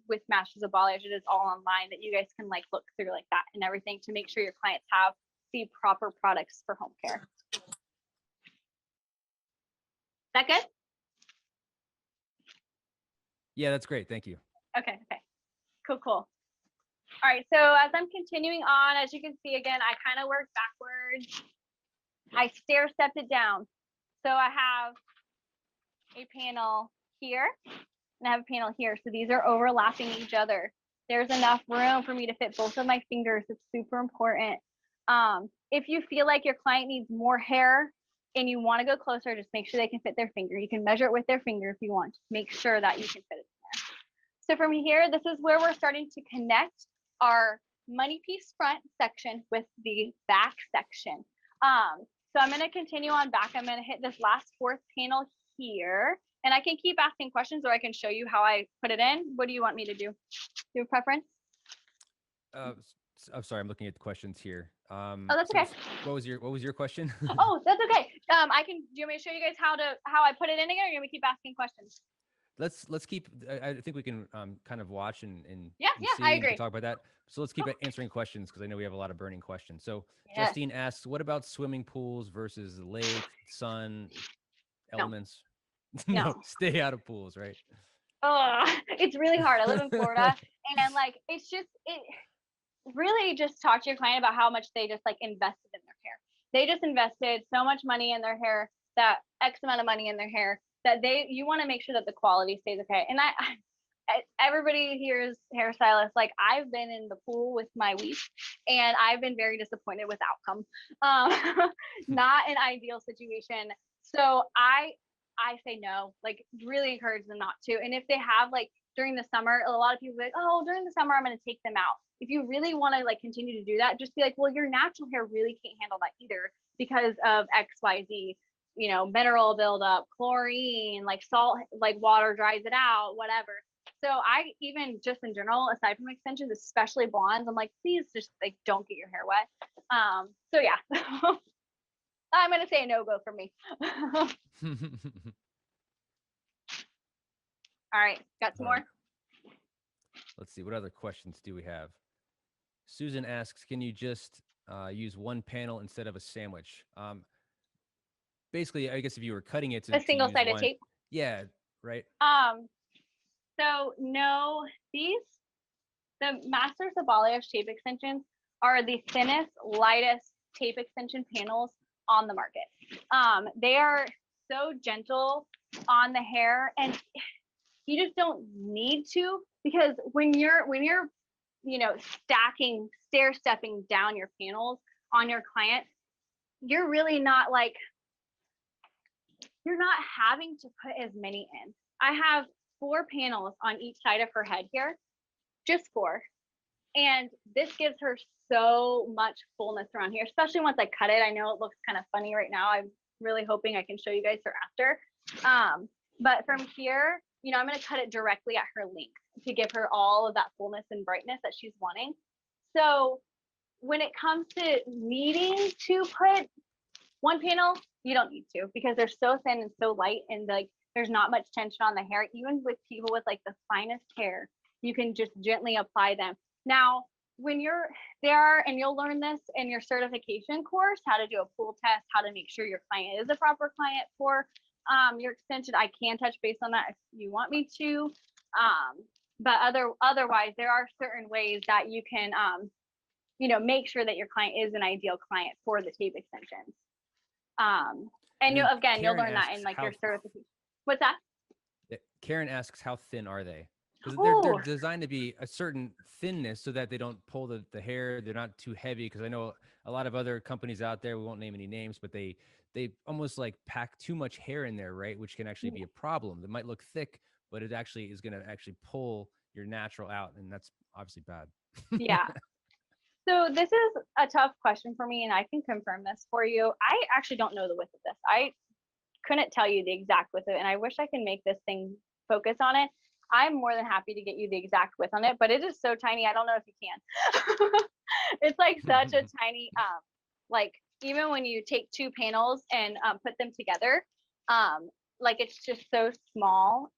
with Masters of Balayage. It is all online that you guys can like look through like that and everything to make sure your clients have the proper products for home care. Is that good? Yeah, that's great. Thank you. Okay. Cool. All right. So as I'm continuing on, as you can see, again, I kind of work backwards. I stair stepped it down. So I have a panel here and I have a panel here. So these are overlapping each other. There's enough room for me to fit both of my fingers. It's super important. If you feel like your client needs more hair and you want to go closer, just make sure they can fit their finger. You can measure it with their finger if you want. Just make sure that you can fit it in there. So from here, this is where we're starting to connect our money piece front section with the back section. So I'm going to continue on back. I'm going to hit this last 4th panel here, and I can keep asking questions or I can show you how I put it in. What do you want me to do? Do you have a preference? I'm sorry, I'm looking at the questions here. Oh, that's okay. What was your question? Oh, that's okay. Do you want me to show you guys how I put it in again, or you want me to keep asking questions? Let's keep. I think we can kind of watch and yeah, I agree. talk about that. So let's keep answering questions, because I know we have a lot of burning questions. So Yes. Justine asks, what about swimming pools versus lake, sun, elements? No. Stay out of pools, right? Oh, it's really hard. I live in Florida, and like it really just talk to your client about how much they just like invested in their hair. They just invested so much money in their hair, that X amount of money in their hair, that you want to make sure that the quality stays okay. And everybody here is hairstylist. Like I've been in the pool with my weave and I've been very disappointed with outcome. Not an ideal situation. So I say no, like really encourage them not to. And if they have like during the summer, a lot of people are like, oh, during the summer, I'm going to take them out. If you really want to like continue to do that, just be like, well, your natural hair really can't handle that either because of XYZ, mineral buildup, chlorine, like salt, like water dries it out, whatever. So I even just in general, aside from extensions, especially blondes, I'm like, please just like don't get your hair wet. So yeah, I'm going to say a no-go for me. All right, got some more? Let's see, what other questions do we have? Susan asks, can you just use one panel instead of a sandwich? Basically, I guess if you were cutting it to a single-sided tape. Yeah, right. So no, the Masters of Balayage tape extensions are the thinnest, lightest tape extension panels on the market. They are so gentle on the hair, and you just don't need to, because when you're stair stepping down your panels, on your client, you're really not like, you're not having to put as many in. I have 4 panels on each side of her head here, just 4. And this gives her so much fullness around here, especially once I cut it. I know it looks kind of funny right now. I'm really hoping I can show you guys her after. But from here, you know, I'm going to cut it directly at her length to give her all of that fullness and brightness that she's wanting. So when it comes to needing to put 1 panel, you don't need to, because they're so thin and so light, and like there's not much tension on the hair. Even with people with like the finest hair, you can just gently apply them. Now, when you're there, and you'll learn this in your certification course, how to do a pool test, how to make sure your client is a proper client for your extension. I can touch base on that if you want me to. But otherwise, there are certain ways that you can, you know, make sure that your client is an ideal client for the tape extensions. And you'll, again, you'll learn that in like your certification. What's that? Karen asks, how thin are they? Because Oh, they're designed to be a certain thinness so that they don't pull the hair. They're not too heavy. Because I know a lot of other companies out there, we won't name any names, but they almost like pack too much hair in there, right? Which can actually be a problem. It might look thick, but it actually is going to actually pull your natural out, and that's obviously bad. yeah. So this is a tough question for me, and I can confirm this for you. I actually don't know the width of this. I couldn't tell you the exact width of it, and I wish I could make this thing focus on it. I'm more than happy to get you the exact width on it, but it is so tiny. I don't know if you can. It's like such a tiny, like even when you take 2 panels and put them together, like it's just so small.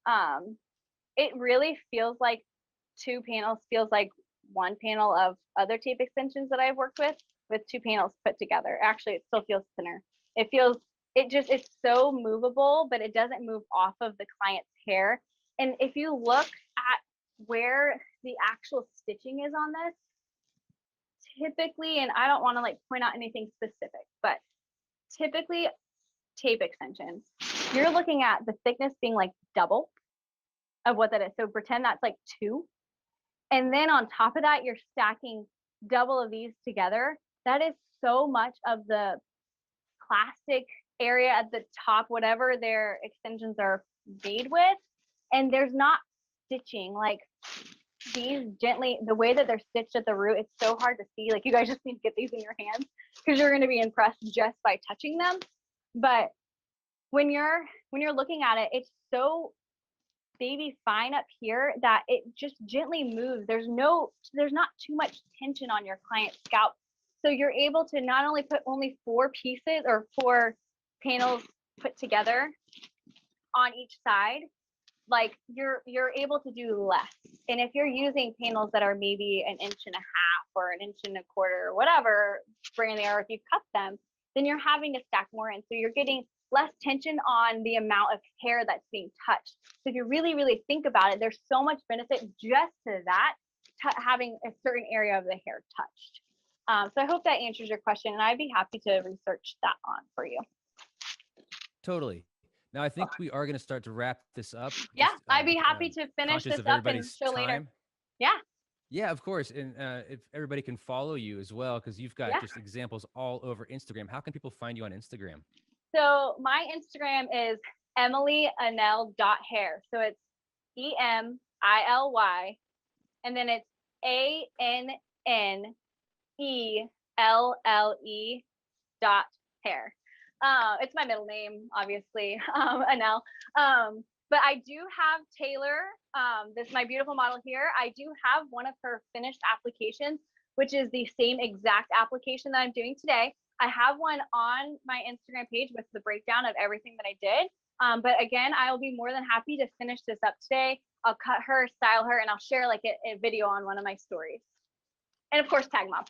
It really feels like 2 panels feels like 1 panel of other tape extensions that I've worked with 2 panels put together. Actually, it still feels thinner. It's so movable, but it doesn't move off of the client's hair. And if you look at where the actual stitching is on this, typically, and I don't want to like point out anything specific, but typically tape extensions, you're looking at the thickness being like double of what that is. So pretend that's like 2. And then on top of that, you're stacking double of these together. That is so much of the plastic area at the top, whatever their extensions are made with. And there's not stitching. Like these gently, the way that they're stitched at the root, it's so hard to see. Like you guys just need to get these in your hands because you're going to be impressed just by touching them. But when you're looking at it, it's so baby fine up here that it just gently moves. There's not too much tension on your client's scalp. So you're able to not only put only 4 pieces or 4 panels put together on each side, like you're able to do less. And if you're using panels that are maybe 1.5 inches or 1.25 inches or whatever spring in the air, if you cut them, then you're having to stack more in. So you're getting less tension on the amount of hair that's being touched. So if you really, really think about it, there's so much benefit just to that, having a certain area of the hair touched. So I hope that answers your question, and I'd be happy to research that on for you. Totally. Now I think we are going to start to wrap this up. Yeah, Just, I'd be happy to finish conscious this of up and everybody's show later. time. Yeah. Yeah, of course. And if everybody can follow you as well, because you've got Yeah. just examples all over Instagram. How can people find you on Instagram? So my Instagram is emilyannell.hair. So it's EMILY, and then it's ANNELLE.hair. It's my middle name, obviously, Annell. But I do have Taylor, this my beautiful model here. I do have one of her finished applications, which is the same exact application that I'm doing today. I have one on my Instagram page with the breakdown of everything that I did. But again, I will be more than happy to finish this up today. I'll cut her, style her, and I'll share like a video on one of my stories. And of course, tag mom.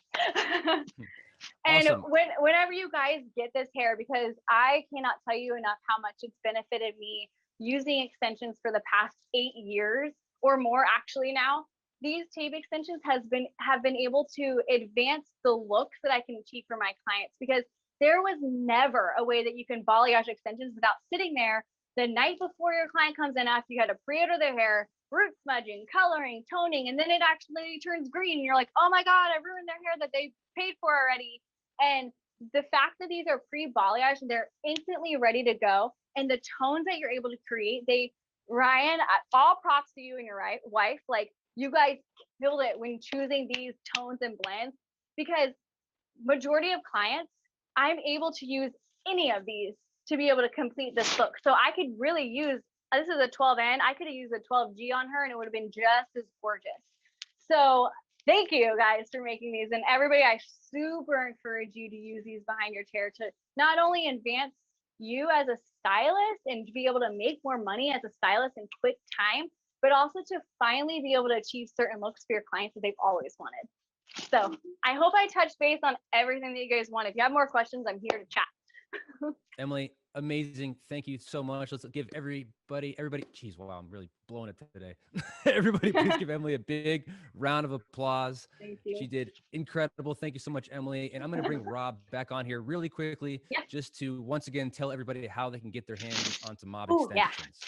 And Awesome. whenever you guys get this hair, because I cannot tell you enough how much it's benefited me using extensions for the past 8 years or more actually now. These tape extensions have been able to advance the looks that I can achieve for my clients, because there was never a way that you can balayage extensions without sitting there the night before your client comes in after you had to pre-order their hair, root smudging, coloring, toning, and then it actually turns green and you're like, oh my God, I've ruined their hair that they paid for already. And the fact that these are pre-balayage, they're instantly ready to go. And the tones that you're able to create, Ryan, all props to you and your wife. Like, you guys killed it when choosing these tones and blends, because majority of clients, I'm able to use any of these to be able to complete this look. So I could really use, this is a 12N, I could have used a 12G on her and it would have been just as gorgeous. So thank you guys for making these. And everybody, I super encourage you to use these behind your chair to not only advance you as a stylist and to be able to make more money as a stylist in quick time, but also to finally be able to achieve certain looks for your clients that they've always wanted. So I hope I touched base on everything that you guys want. If you have more questions, I'm here to chat. Emily, amazing. Thank you so much. Let's give everybody, geez, wow, I'm really blowing it today. Everybody, please give Emily a big round of applause. Thank you. She did incredible. Thank you so much, Emily. And I'm going to bring Rob back on here really quickly, just to once again tell everybody how they can get their hands onto Mob extensions.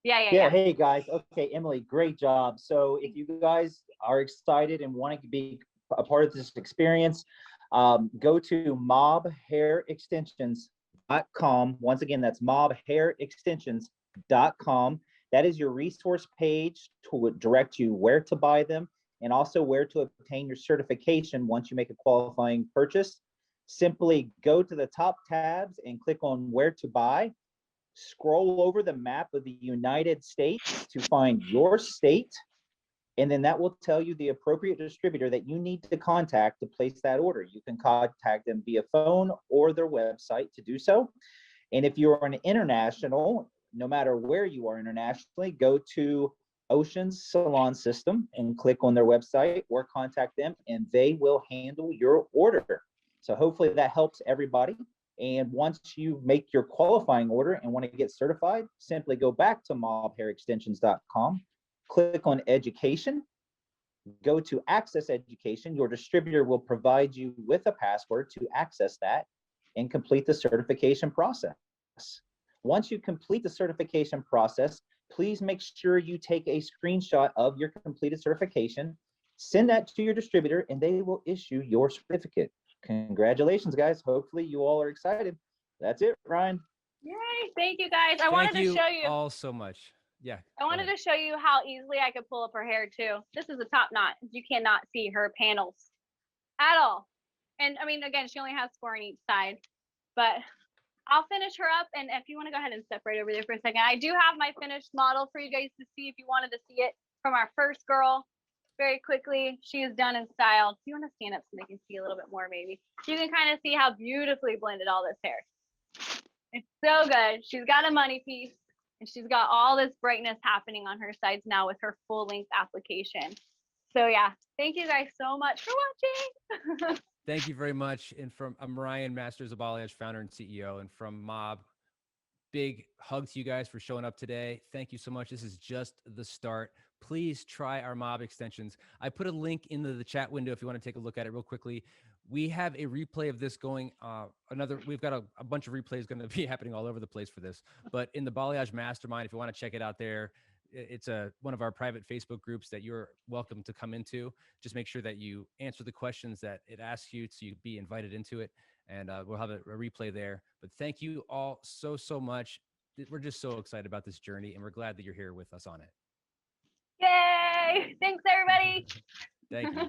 Yeah. Hey guys. Okay, Emily, great job. So if you guys are excited and want to be a part of this experience, go to mobhairextensions.com. Once again, that's mobhairextensions.com. That is your resource page to direct you where to buy them and also where to obtain your certification once you make a qualifying purchase. Simply go to the top tabs and click on where to buy. Scroll over the map of the United States to find your state, and then that will tell you the appropriate distributor that you need to contact to place that order. You can contact them via phone or their website to do so. And if you're an international, no matter where you are internationally, go to Ocean's Salon System and click on their website or contact them, and they will handle your order. So hopefully that helps everybody. And once you make your qualifying order and want to get certified, simply go back to mobhairextensions.com, click on education, go to access education. Your distributor will provide you with a password to access that and complete the certification process. Once you complete the certification process, please make sure you take a screenshot of your completed certification, send that to your distributor, and they will issue your certificate. Congratulations, guys. Hopefully you all are excited. That's it, Ryan. Yay, thank you guys. I wanted to show you all so much. Yeah. I wanted to show you how easily I could pull up her hair too. This is a top knot. You cannot see her panels at all. And I mean, again, she only has 4 on each side, but I'll finish her up. And if you want to go ahead and step right over there for a second, I do have my finished model for you guys to see if you wanted to see it from our first girl. Very quickly, she is done and styled. Do you want to stand up so they can see a little bit more, maybe? You can kind of see how beautifully blended all this hair. It's so good. She's got a money piece, and she's got all this brightness happening on her sides now with her full length application. So yeah, thank you guys so much for watching. Thank you very much. And I'm Ryan, Masters of Balayage founder and CEO, and from Mob, big hug to you guys for showing up today. Thank you so much. This is just the start. Please try our Mob extensions. I put a link into the chat window if you want to take a look at it real quickly. We have a replay of this going, we've got a bunch of replays going to be happening all over the place for this, but in the Balayage Mastermind, if you want to check it out there, it's one of our private Facebook groups that you're welcome to come into. Just make sure that you answer the questions that it asks you to be invited into it. And we'll have a replay there. But thank you all so much. We're just so excited about this journey, and we're glad that you're here with us on it. Yay! Thanks, everybody. Thank you.